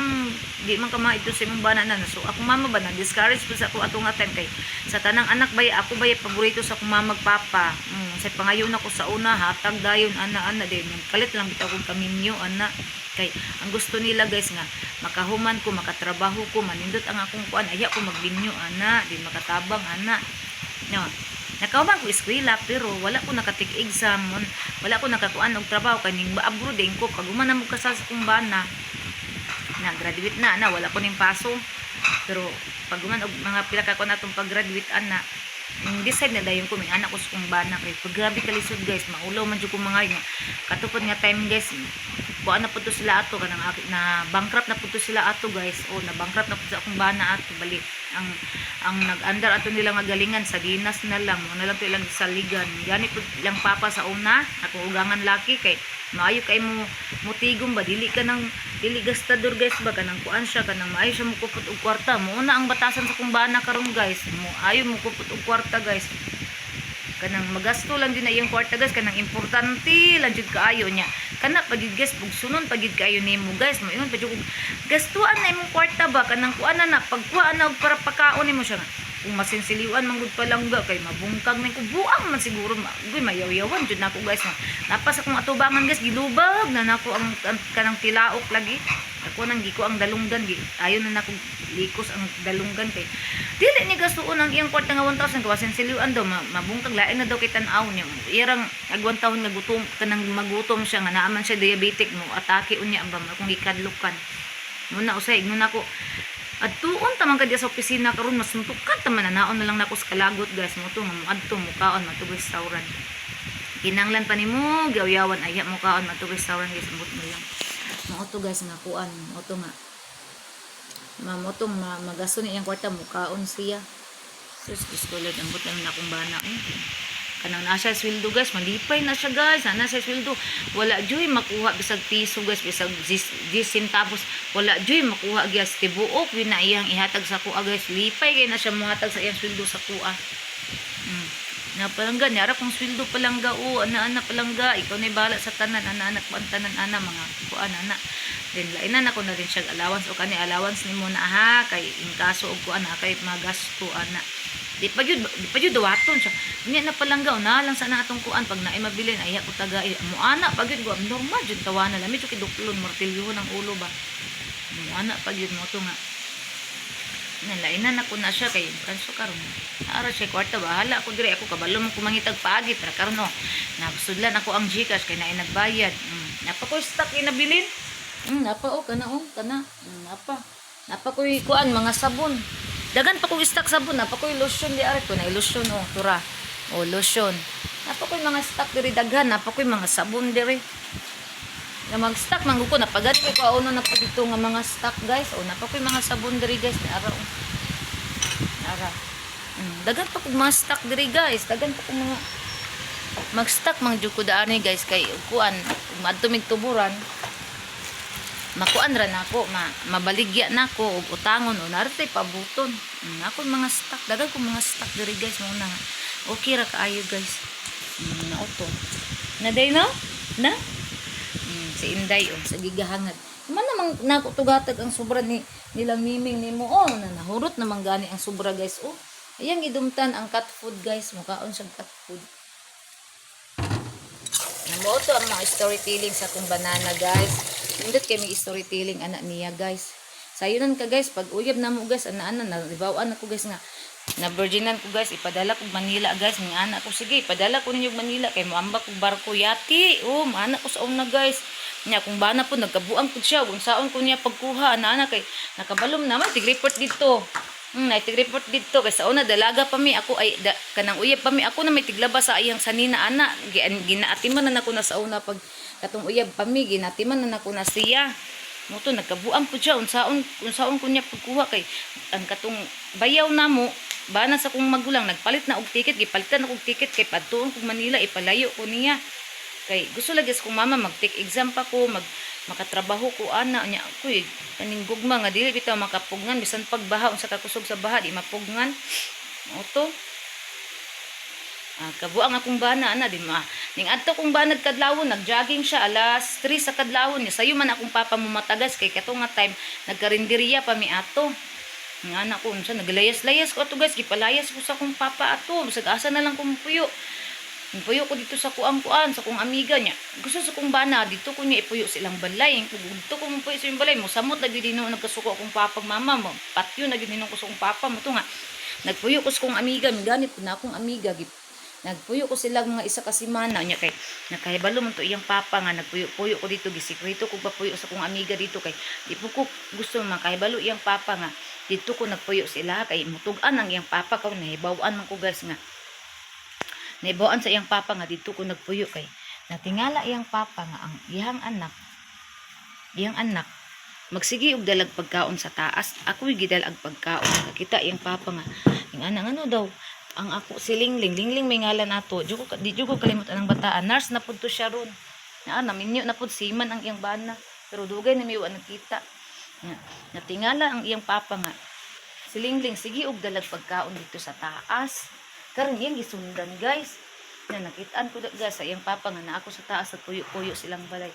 di man kama ito sa imong bana na so ako mama ba na discourage po sa ako atong time kay sa tanang anak bay ako bay paborito sa akong mama magpapa sa pangayon ako sa una hatag dayon ana din kalit lang bitaw kong kaminyo ana kay ang gusto nila guys nga makahuman ko makatrabaho ko manindot ang akong kuan aya ko magbinyo ana di makatabang ana no nakaubang ko eskwela pero wala ko nakatik exam wala ko nakakuan og trabaho kaning abroad din ko pag human na mo kasal sa kong bana na graduate na wala ko ning paso pero pag human og mga pila ka ko natong pag graduate ana decide na dayon ko may anak ko sa kong bana kay pag grabe kalisod guys maulaw man jud ko mga nga katupod nga time guys kuan na pud to sila ato kanang na bankrupt na pud to sila ato guys na bankrupt na pud sa akong bana ato bali ang nag-under ato nila nga galingan sa dinas na lang lang to ilang saligan gani pud ilang papa sa una ako ugangan laki kay maayo kay mo mutigom ba dili gastador guys ba kanang kuan siya kanang maayo siya mo kupot og kwarta mo una ang batasan sa kong bana karon guys mo ayo mo kupot og kwarta guys kanang magasto lang din na iyang kwarta guys kanang importante lang jud kaayo nya kana pagid guys pugsunon pagid kaayo nimo guys mo ingon pa jud gastuan na imong kwarta ba kanang kuan na pagkuan na para pakaon nimo siya kung masinsiliwan manggod pa lang ga kay mabungkag na ko buang man siguro mayaw-yawan jud nako guys napas akong atubangan guys gilubag na nako ang kanang tilaok lagi ako nang giko ang dalunggan ayo na nako likos ang dalunggan kay dili ni gastuon ang iyang kwarta nga 1,000 kawasin siliwan daw mabungkag lain na daw kay tan-aw niya irang agwan taon nga gutom kanang magutom siya nga naaman siya diabetic mo atake unya ba kung gikadlukan muna usay ignon nako at tuon taman ka sa opisina karon mas suntukan taman naon na lang nako sa kalagot guys mo to nga moadto mo kaon matug restaurant kinanglan pa nimo gawyawan aya mo kaon matug restaurant guys ambot mo lang mo to guys nga kuan mo to nga mamotong magasto ni iyang kwarta mo kaon siya sus diskolad ambot lang na akong bana kanang nasa sweldo guys, malipay na siya guys, nasa sweldo, wala joy makuha bisag piso guys, bisag 10 centavos, wala joy makuha guys, tibuok yun na iyang ihatag sa kuha guys, lipay kay na siya muhatag sa iyang sweldo sa kuha. Na palangga nyara kung sweldo palangga o ana palangga, ikaw na bala sa tanan, anak ko ang tanan ana mga kuan ana. Then lainan ako na rin siya allowance o kani allowance nimo na ha kay in kaso og kuan kay magasto ana. Di pa jud dawaton siya. Nya na palangga na lang sa atong kuan pag naay mabilin ay ako taga mo ana pag jud go normal jud tawana lami jud kiduklon martilyo ng ulo ba. Mo ana pag jud mo to nga. Nalainan ako na siya kay kanso karon. Ara siya kwarta bahala ako dire ako kabalo mo kumangitag paagit ra karon no. Nabsudlan ako ang GCash kay naay nagbayad. Napa ko stock inabilin. Napa o kana napa. Napa ko kuan mga sabon. Dagan pa ko stock sabon, napa ko lotion di ari ko na lotion o tura. O lotion. Napa ko mga stock diri daghan, napa ko mga sabon diri. Na mag-stock man ko napagani ko ano na po dito nga mga stock guys. O napa ko mga sabon diri guys, ni ara. Ara. Dagan pa ko mga stock diri guys, dagan pa ko mga mag-stock mang jud ko daani guys kay kuan, madto mig tuburan. Makuan ra nako, mabaligya nako og utangon o narte pabuton. Ako mga stock, dagan ko mga stock diri guys mo na. Okay ra kaayo guys. Na auto. Na day no? Na? Si Inday on sa gigahangad. Man namang nako tugatag ang sobra ni nila miming nimo na nahurot namang gani ang sobra guys. Ayang idumtan ang cat food guys, mukaon siyang cat food. Namoto ang mga storytelling sa kong banana guys. Indot kay may storytelling anak niya guys. Sayunan ka guys, pag uyab na mo guys, ana nalibawaan ako guys nga. Na virginan ko guys, ipadala ko Manila guys, ng anak ko sige, ipadala ko ninyo Manila kay moambak ko barko yati. Anak ko sa una guys. Nya kung bana po nagkabuang ko siya, kung saon ko niya pagkuha ana kay nakabalom naman tig-report dito. Tig-report dito kay sa una dalaga pa mi ako ay kanang uyab pa mi ako na may tiglabas sa iyang sanina ana. Ginaatiman na nako na sa una pag katong uyab pa mi ginatiman na nako na siya. Moto nagkabuang po siya unsaon ko niya pagkuha kay ang katong bayaw namo bana sa kong magulang nagpalit na og ticket gipalitan na og ticket kay padtuon kog Manila ipalayo ko niya kay gusto lagi sa kong mama mag-take exam pa ko makatrabaho ko ana nya ako kaning gugma nga dili bitaw makapugnan bisan pagbaha unsa ka kusog sa baha di mapugnan moto kabuang akong bana ana di ma ning adto kong banag kadlawon nagjogging siya alas 3 sa kadlawon niya sayo man akong papa mo matagas kay kato nga time nagkarinderiya pa mi ato nga anak ko unsa naglayas-layas ko ato guys gipalayas ko sa akong papa ato bisag asa na lang kong puyo ko dito sa kuan sa kong amiga niya gusto sa kong bana dito ko niya ipuyo silang balay dito ko mo puyo sa yung balay mo samot na gidino nagkasuko akong papa mama mo patyo na gidino ko sa akong papa mo to nga nagpuyo ko sa kong amiga miganit na akong amiga nagpuyo ko sila mga isa ka semana nya kay nakahibalo man to iyang papa nga nagpuyo-puyo ko dito gisikreto ko papuyo sa kong amiga dito kay di po ko gusto makahibalo iyang papa nga dito ko nagpuyo sila kay mutugan ang iyang papa kaw nahibawan man ko guys nga nahibawan sa iyang papa nga dito ko nagpuyo kay natingala iyang papa nga ang iyang anak magsigi og dalag pagkaon sa taas ako gidalag pagkaon kita iyang papa nga ing anang ano daw ang ako si Lingling may ngalan nato di ko kalimutan ang bataan nurse na pud to siya ron naminyo na pud siman ang iyang bana pero dugay na miwa nakita natingala ang iyang papa nga si Lingling sige og dalag pagkaon dito sa taas karon iyang gisundan guys nakitaan ko guys sa iyang papa nga na ako sa taas at puyo-puyo silang balay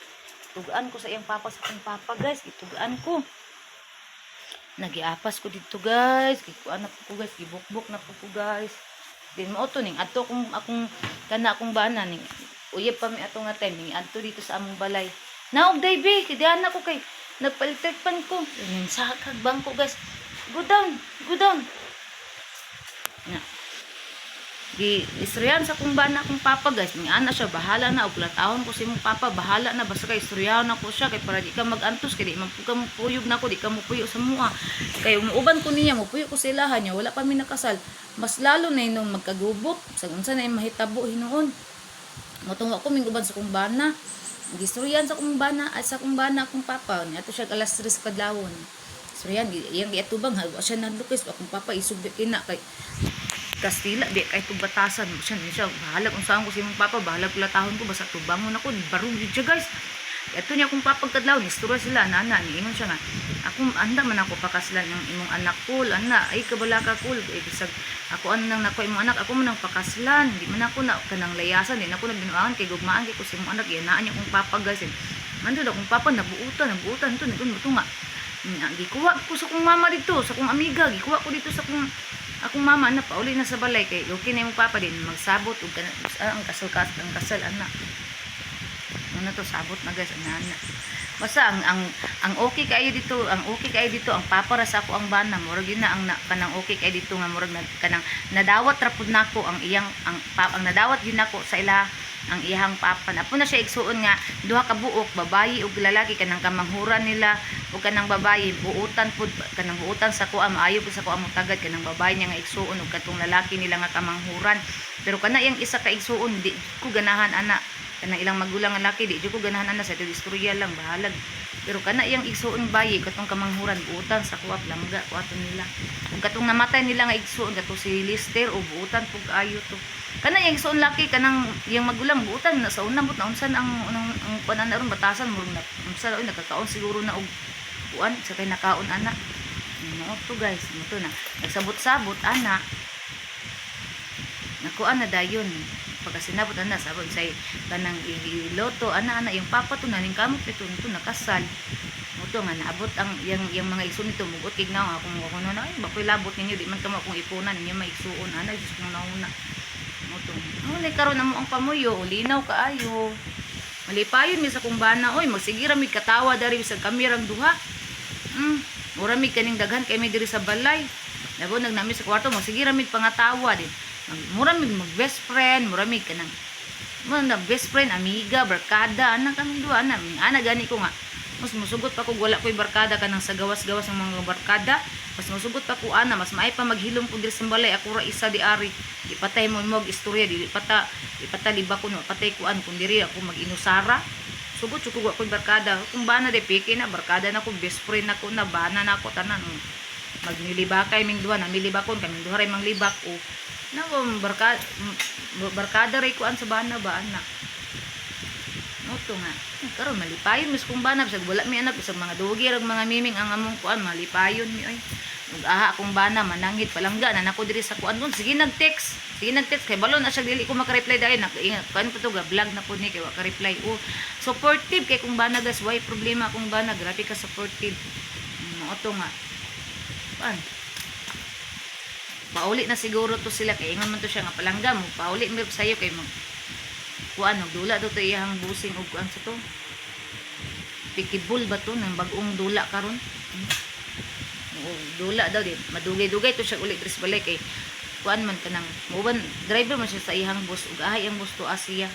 tugaan ko sa iyang papa sa kong papa guys itugaan ko nagiapas ko dito guys gikuan na po ko guys gibukbok na po ko guys din mo to ning adto akong bana ning uyab pa mi ato nga time ning adto dito sa among balay naog day be kidihan ako kay nagpalitekpan ko ning sakag bangko guys go down na di istoryahan sa kong bana akong papa guys ning ana siya bahala na og latahon ko si mong papa bahala na basta kay istoryahan ako siya kay para di ka magantos kay di man ka mupuyog nako di ka mupuyo sa mua kay umuuban ko niya mupuyo ko sa ilahan niya wala pa mi nakasal mas lalo na nung magkagubot sa unsa na mahitabo hinuon motong ako minguban sa kong bana gistoryahan sa kong bana akong papa niya to siya alas 3 sa kadlawon istoryahan iyang giatubang ha siya nadlukis akong papa isugdi kina kay Kastila di kay batasan mo siya bahala kung saan ko si mong papa bahala kulatahon ko basta tubangon ako barong yun siya guys. Ito niya akong papagkadlaw ni istorya sila nana ni ingon siya nga ako anda man ako pakaslan ng imong anak kul ana ay kabala ka kul bisag ako ano nang nako imong anak ako man ang pakaslan di man ako na kanang layasan di na ako nabinuangan kay gugmaan kay ko si imong anak yanaan niya akong papa guys mando akong papa nabuutan to nigun mo nga gikuha ko sa akong mama dito sa akong amiga gikuha ko dito sa akong mama na pauli na sa balay kay okay na yung papa din magsabot ug ang kasal anak ano to sabot na guys ana basta ang okay kayo dito ang papara sa ako ang bana murag yun na ang kanang okay kayo dito nga murag kanang nadawat rapud nako ang nadawat yun nako sa ila ang iyang papa na po na siya igsuon nga duha ka buok babayi ug lalaki kanang kamanghuran nila ug kanang babayi buutan pud kanang buutan sa kuha maayo pud sa kuha mo tagad kanang babayi niya nga igsuon ug katong lalaki nila nga kamanghuran pero kana yang isa ka igsuon di ko ganahan ana kanang ilang magulang nga laki di ko ganahan ana sa istorya lang bahalag pero kana yang igsuon bayi katong kamanghuran buutan sa kuha langga kuaton nila ug katong namatay nila nga igsuon kato si Lister o buutan pug ayo to kana yang igsuon laki kanang yang magulang buutan na sa una but na unsan ang panan ron batasan mo na unsa oy nakakaon siguro na og kuan sa kay nakaon ana mo to guys mo to na nagsabot-sabot ana nakuan na dayon pagkasinabot ana sabon say kanang iloto ana yung papa to naning kamot nito nakasal mo to nga naabot ang yang mga igsoon nito mugot kignaw akong kuno na ay bakoy labot ninyo di man kamo akong ipunan ninyo maigsuon ana just kung nauna mo to mo ni karon namo ang pamuyo linaw kaayo malipayon mi sa kumbana oy magsigira mi katawa dari sa kamerang duha mura mi kaning daghan kay mi diri sa balay labo nagnami sa kwarto magsigira mi pangatawa din mura mig mag best friend mura mig kanang na best friend amiga barkada ana kami duha ana gani ko nga mas musugot pa ko wala ko'y barkada kanang sa gawas-gawas ng mga barkada mas musugot pa ko ana mas maay pa maghilom ko diri sa balay ako ra isa di ari ipatay mo istorya di ipata liba ko no patay ko an kun diri ako mag-inusara sugot ko ko'y barkada kung bana de piki na barkada na ko best friend nako na bana na ako tanan magnilibakay ming duha na milibakon kaming duha ray manglibak o na barkada ray kuan sa bana ba anak mo to nga karon malipayon mis kung bana bisag wala mi anak bisag mga dugi rag mga miming ang among kuan malipayon mi oy ug aha akong bana manangit palangga na nako diri sa kuan kun sige nag-text kay balon na siya dili ko maka-reply dai nakaingat kuan ko to ga vlog na pud ni kay wa ka reply o supportive kay kung bana guys why problema kung bana grabe ka supportive mo to nga kuan pauli na siguro to sila kay ingon man to siya nga palangga mo pauli mi sayo kay mo kuan og dula to iyang busing og kuan sa to pikibul ba to nang bag-ong dula karon dula daw din madugay-dugay to siya uli dres balay kay kuan man kanang muban driver man siya sa iyang bus ug ahay ang bus to Asia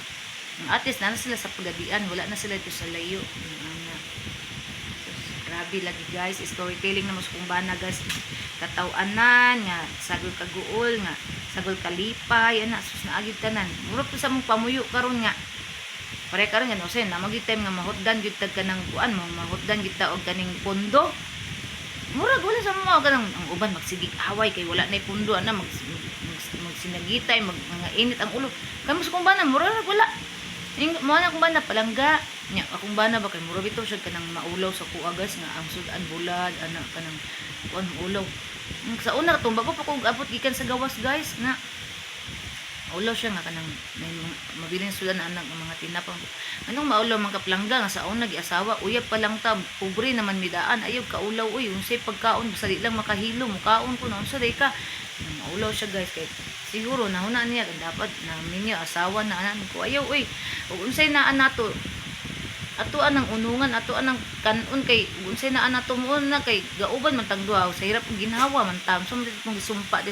at least na sila sa pagadian wala na sila dito sa layo grabe lagi guys storytelling na mas kung bana guys katawanan nga sagol kaguol nga sagol kalipay ana sus naagid tanan murag to sa mong pamuyo karon nga pare karon nga no sen na magit time nga mahutdan gyud tag kanang kuan mo mahutdan gyud ta og kaning pondo murag wala sa mo kanang ang uban magsigig away kay wala nay pundo ana magsinagitay mga init ang ulo kamus kung bana murag wala mo na kung bana palangga nya akong bana ba kay murag ito siya kanang maulaw sa kuagas nga ang sudan bulad ana kanang kuan ulaw sa una to bago pa ko abot gikan sa gawas guys na ulaw siya nga kanang may mabiling sudan na anak ng mga tinapang anong maulaw man kaplangga nga sa una giasawa uyab pa lang ta pobre naman midaan ayog kaulaw uy unsay pagkaon basta di lang makahilo mukaon ko na unsa day ka maulaw siya guys kay siguro nahuna niya dapat na minyo asawa na anan ko ayaw uy ug unsay naa nato ato anang unungan ato anang kanon kay unsay naa nato mo na kay gauban man tag duha sa hirap og ginhawa man tam so mong sumpa di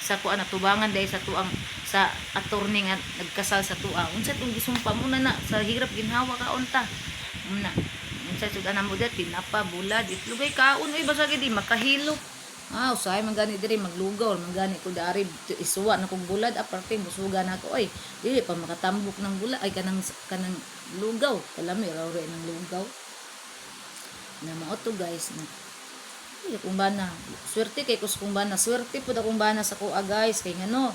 sa kuan atubangan dai sa tuang sa attorney nga nagkasal sa tua unsa tong gisumpa mo na sa hirap ginhawa kaon ta una unsa sud ana mo dati tinapa bulad itlugay kaon uy basta gid makahilo usay man gani diri maglugaw man gani ko dari isuwa na kog bulad aparte musuga na ko oy dili pa makatambok ng bulad ay kanang lugaw kalami raw ng lugaw na mao to guys na Ay, akong bana. Swerte kay kus kong bana. Swerte po akong bana sa kuha guys. Kay ngano.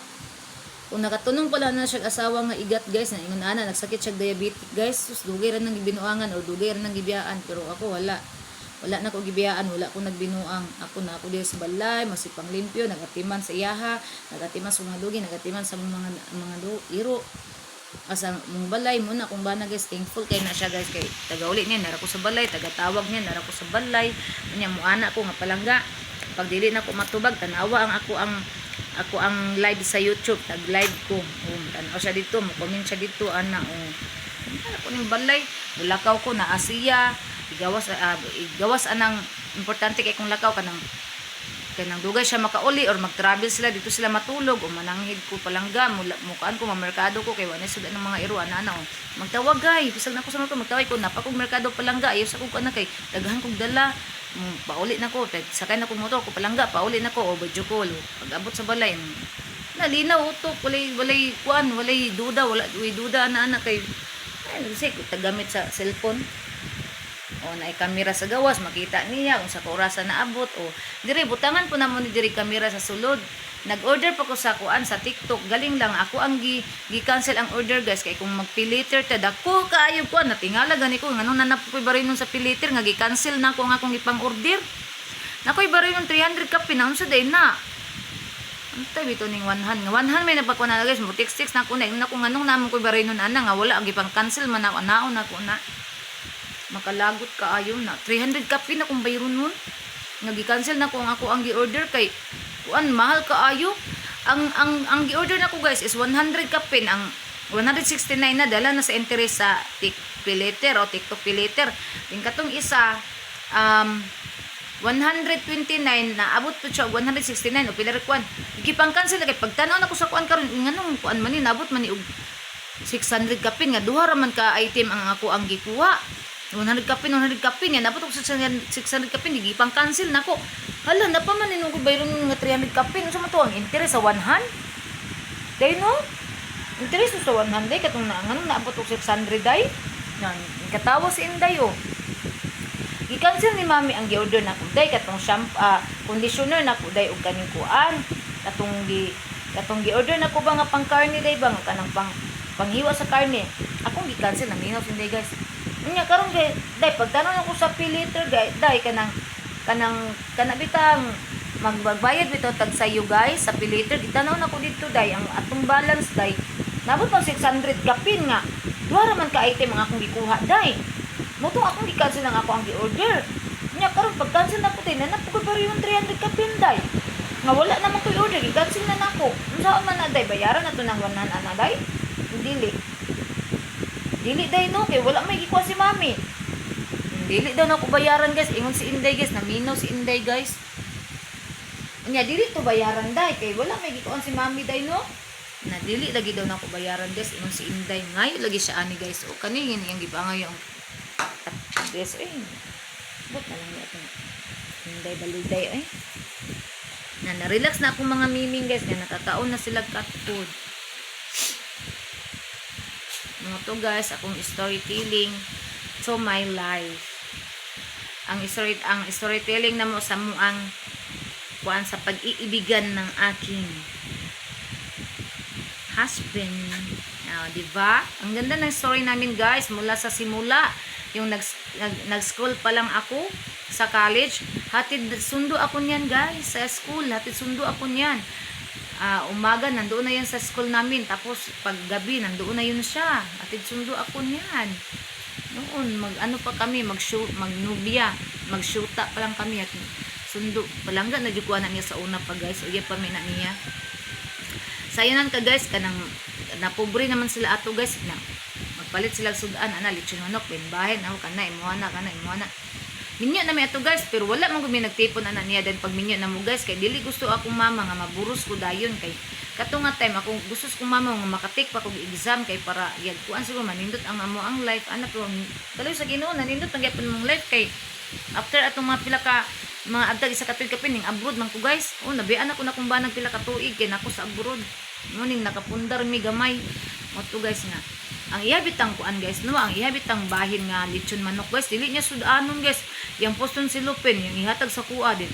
Kung nakatunong pala na siya asawa nga igat guys, na ingon ana nagsakit siya diabetic guys. Sus dugay ra nang gibinuangan o dugay ra nang gibiyaan, pero ako wala. Wala na ko gibiyaan, wala ko nagbinuang. Ako diri sa balay, masipang limpyo, nagatiman sa iyaha, nagatiman sa mga dugi, nagatiman sa mga iro. Asa mong balay muna kung bana guys, thankful kay na siya guys kay tagauli niya nara ko sa balay, tagatawag niya nara ko sa balay. Unya mo ana ko nga palangga. Pag dili na ko matubag, tanawa ako ang live sa YouTube, tag-live ko. Tanaw siya dito, mo comment siya dito ana ko ning balay, bulakaw ko na Asia, igawas anang importante kay kung lakaw kanang dugay siya makauli or mag-travel sila dito sila matulog o mananghid ko palangga mukaan ko mamerkado ko kay wala sud ng mga iro ana magtawag gay bisag na ko sa motor magtawag ko napakog merkado palangga ayo sa kog ana kay daghan kog dala pauli na ko sakay na kog motor ko palangga pauli na ko o video call pag-abot sa balay nalinaw utok walay kuan walay duda ana kay ay kasi tagamit sa cellphone o na kamera sa gawas makita niya kung sa orasan na abot o diri butangan po namon ni diri kamera sa sulod. Nag-order pa ko sa kuan sa TikTok, galing lang ako ang gi-cancel ang order guys kay kung mag-filter ta dako kaayo ko natingala gani ko ngano nanap ko barinon sa filter nga gi-cancel na ko ang akong ipang-order. Nakoy barinon 300 ka pinaunsa day na. Antay bito ning 100 nga 100 may napakwa na guys mo text na ko na kung nganong namon ko barinon ana nga wala ang ipang-cancel man ako naon ako na. Makalagot ka ayon na 300 kape na kung bayron nun nga gi-cancel na ko ang ako ang gi-order kay kuan mahal ka ayo ang gi-order na ko guys is 100 kape ang 169 na dala na sa interest sa TikTok o TikTok Pilater din katong isa 129 na abot po siya 169 o pila kuan gipang-cancel kay pagtanaw na ko sa kuan karon nganong kuan man ni nabot man ni og 600 kape nga duha ra man ka item ang ako ang gikuha 100 kape nga dapat og 600 kape gipang cancel nako hala na pa man inung bayron nga 300 kape unsa man to ang interest sa 100 day no interest sa 100 katong na nganong naabot og 600 day nan katawa si Inday oh gi-cancel ni mami ang gi-order na ko day katong shampoo conditioner na ko day og kaning kuan katong gi-order na ko ba nga pang karne day ba nga kanang panghiwa sa karne akong gi-cancel na minaw si Inday guys. Nya karon kay day pagtanon ako sa filter guys day kanang bitang magbayad bitaw tag sayo guys sa filter gitanaw na ko dito day ang atong balance day nabot pang 600 kapin nga duha ra man ka item ang akong gikuha day moto akong gi-cancel ang ako ang gi-order nya karon pag cancel na ko tay nanap ko pero yung 300 kapin day nga wala naman ko i-order gi-cancel na nako unsaon man na day bayaran na to ng 100 ana day dili day no kay wala may gikuha si mami dili daw na ko bayaran guys ingon si Inday guys naminaw si Inday guys nya dili to bayaran day kay wala may gikuha si mami day no na dili lagi daw na ko bayaran guys ingon si Inday ngayo lagi siya ani guys o kani yung gibangay yung guys bot na lang natin Inday baluday na relax na akong mga miming guys nga nakakaon na sila cat food. To guys akong storytelling to my life ang storytelling na mo sa muang kuan sa pag-iibigan ng aking husband diba ang ganda ng story namin guys mula sa simula yung nag-school pa lang ako sa college hatid sundo ako niyan guys sa school hatid sundo ako niyan umaga nandoon na yan sa school namin tapos paggabi nandoon na yun siya atid sundo ako niyan noon mag-ano pa kami magnubya magsyuta pa lang kami at sundo palangga nagikuha na niya sa una pa guys o iya pa may na niya sayanan ka guys kanang napobre naman sila ato guys na magpalit sila sudan ana lechon manok benbahen ako kana imuana minyo na may ato guys pero wala man gud may nagtipon ana niya then pag minyo na mo guys kay dili gusto akong mama nga maburos ko dayon kay kato nga time ako gusto kong mama nga makatik pa kog exam kay para yag kuan siguro manindot ang amo ang life ana pero daloy sa Ginoo nanindot ang gyapon mong life kay after atong mga pila ka mga abtag isa ka tuig kapin ning abroad man ko guys nabian ako na kung ba nagpila ka tuig kay nako sa abroad muning nakapundar mi gamay mo to guys nga ang ihabitang kuan guys no, ang ihabitang bahin nga lechon manok guys, dili niya sudanon guys. Yang poston silupin, yung ihatag sa kuha din.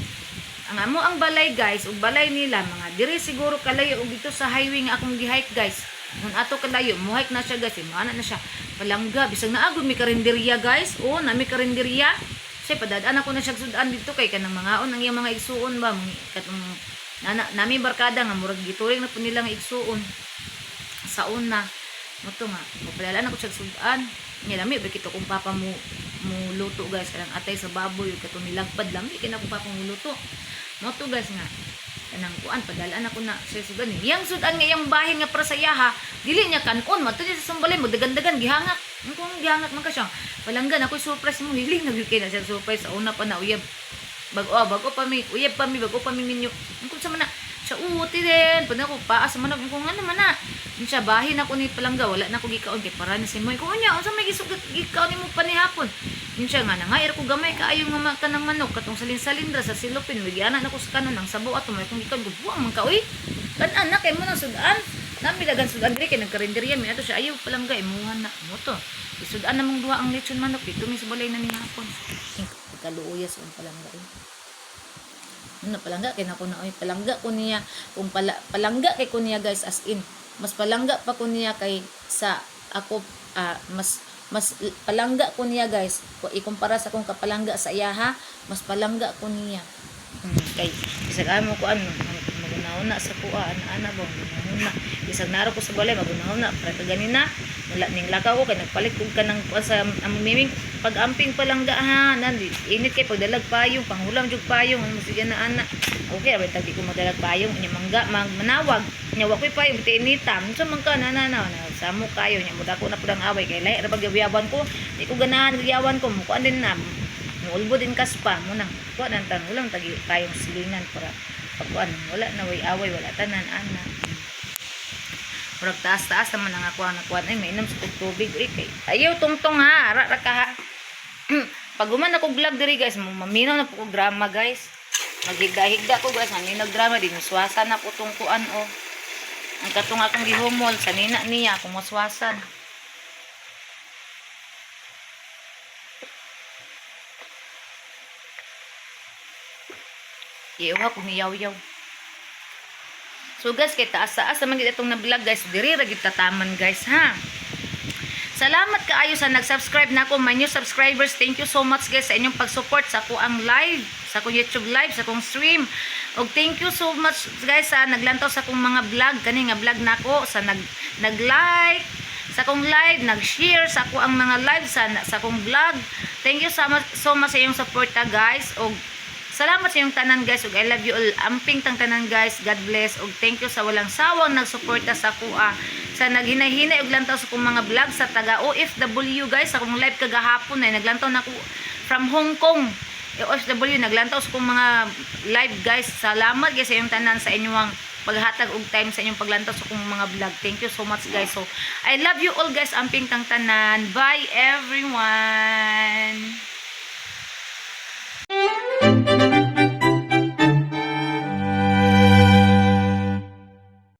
Ang amo ang balay guys, ug balay nila mga diri siguro kalayo ug dito sa highway nga akong gi-hike guys. Mun ato kalayo, mo-hike na siya guys, ana na siya. Palangga bisag naagod mi karinderya guys. O na mi karinderya. Say padadaan ako na siya sudan dito kay kanang mangaon ang iyang mga igsuon ba, katong nami barkada nga murag gituring na po nila nga igsuon. Sa una, mo to nga, padalaan ako siya sudan. Nya lami ba kito kung papa mo luto guys, kanang atay sa baboy katong nilagpad lami kina kung papa mo luto. Mo to guys nga kanang kuan padalaan ako na sa sudan ni yang sudan nga yang bahin nga para sa yaha dili niya kanon mato niya sa sumbalay magdagan-dagan gihangak kung gihangak man ka siya palanggan ako surprise mo hiling nagkay na siya surprise sa una pa na uyab bago pa mi uyab pa mi bago pa mi minyo kung sa man na siya uti din pag ako paas man kung ano man na siya bahin ako ni palangga wala na ako gikaon kay para ni si moy ko nya unsa may gisugat gikaon nimo panihapon yun siya nga nangair ko gamay kaayo nga kanang manok katong salin-salindra sa silupin magiana na ko sa kanon ang sabaw ato may kung gikaon ko buang man ka uy kan anak kay mo nang sudan nami dagan sudan diri kay nagkarinderya mi ato siya ayo palangga imuhan na mo to isudan namong duha ang lechon manok dito mi sa balay na ni hapon kaluuyas ang palangga ano palangga kay nako na oy palangga ko niya kung palangga kay ko niya guys as in mas palangga pa ko niya kay sa ako mas palangga ko niya guys kung ikumpara sa kung kapalangga sa iyaha mas palangga ko niya kay isag amo ko ano magunaw sa kuha ana ba magunaw isag naro ko sa balay magunaw na para ganina wala ning lakaw kay nagpalit kog kanang sa amiming pag-amping palangga ha nandi init kay pagdalag payong panghulam jud payong ano sige na ana okay abay tagi ko madalag payong nya mangga manawag nya wa koy payong tinita unsa man ka na samo kayo nya muda ko na pudang away kay lahi ra pagyawan ko di ko ganahan gyawan ko mukuan din na ulbo din kaspa mo nang kuan ang tangulang tagi kayong silingan para pagkuan wala na way away wala tanan ana murag taas naman ang akuan ay mainom sa tubig kay ayaw tungtong ha ara ra ka ha pag guman ako vlog diri guys maminaw na po ko drama guys maghigda ko guys ani nagdrama din muswasan na ko tungkuan o ang katong akong gihumol sa nina niya akong muswasan iuha ko niyaw-yaw. So guys, kay taas-taas naman gid itong na-vlog guys. Diri ra gid tataman guys ha. Salamat kaayo sa nag-subscribe nako my new subscribers. Thank you so much guys sa inyong pag-support sa ako ang live, sa akong YouTube live, sa akong stream. Og thank you so much guys sa naglantaw sa akong mga vlog kani nga vlog nako sa nag-like sa akong live, nag-share sa ako ang mga live sa akong vlog. Thank you so much sa inyong suporta guys. Og salamat sa inyong tanan guys ug I love you all amping tang tanan guys. God bless ug thank you sa walang sawang nagsuporta sa kuha sa naghinay-hinay og lantaw sa kong mga vlog sa taga OFW guys sa kong live kagahapon ay naglantaw na ko from Hong Kong OFW naglantaw sa kong mga live guys. Salamat guys sa inyong tanan sa inyong paghatag og time sa inyong paglantaw sa kong mga vlog. Thank you so much guys. So I love you all guys amping tang tanan. Bye everyone.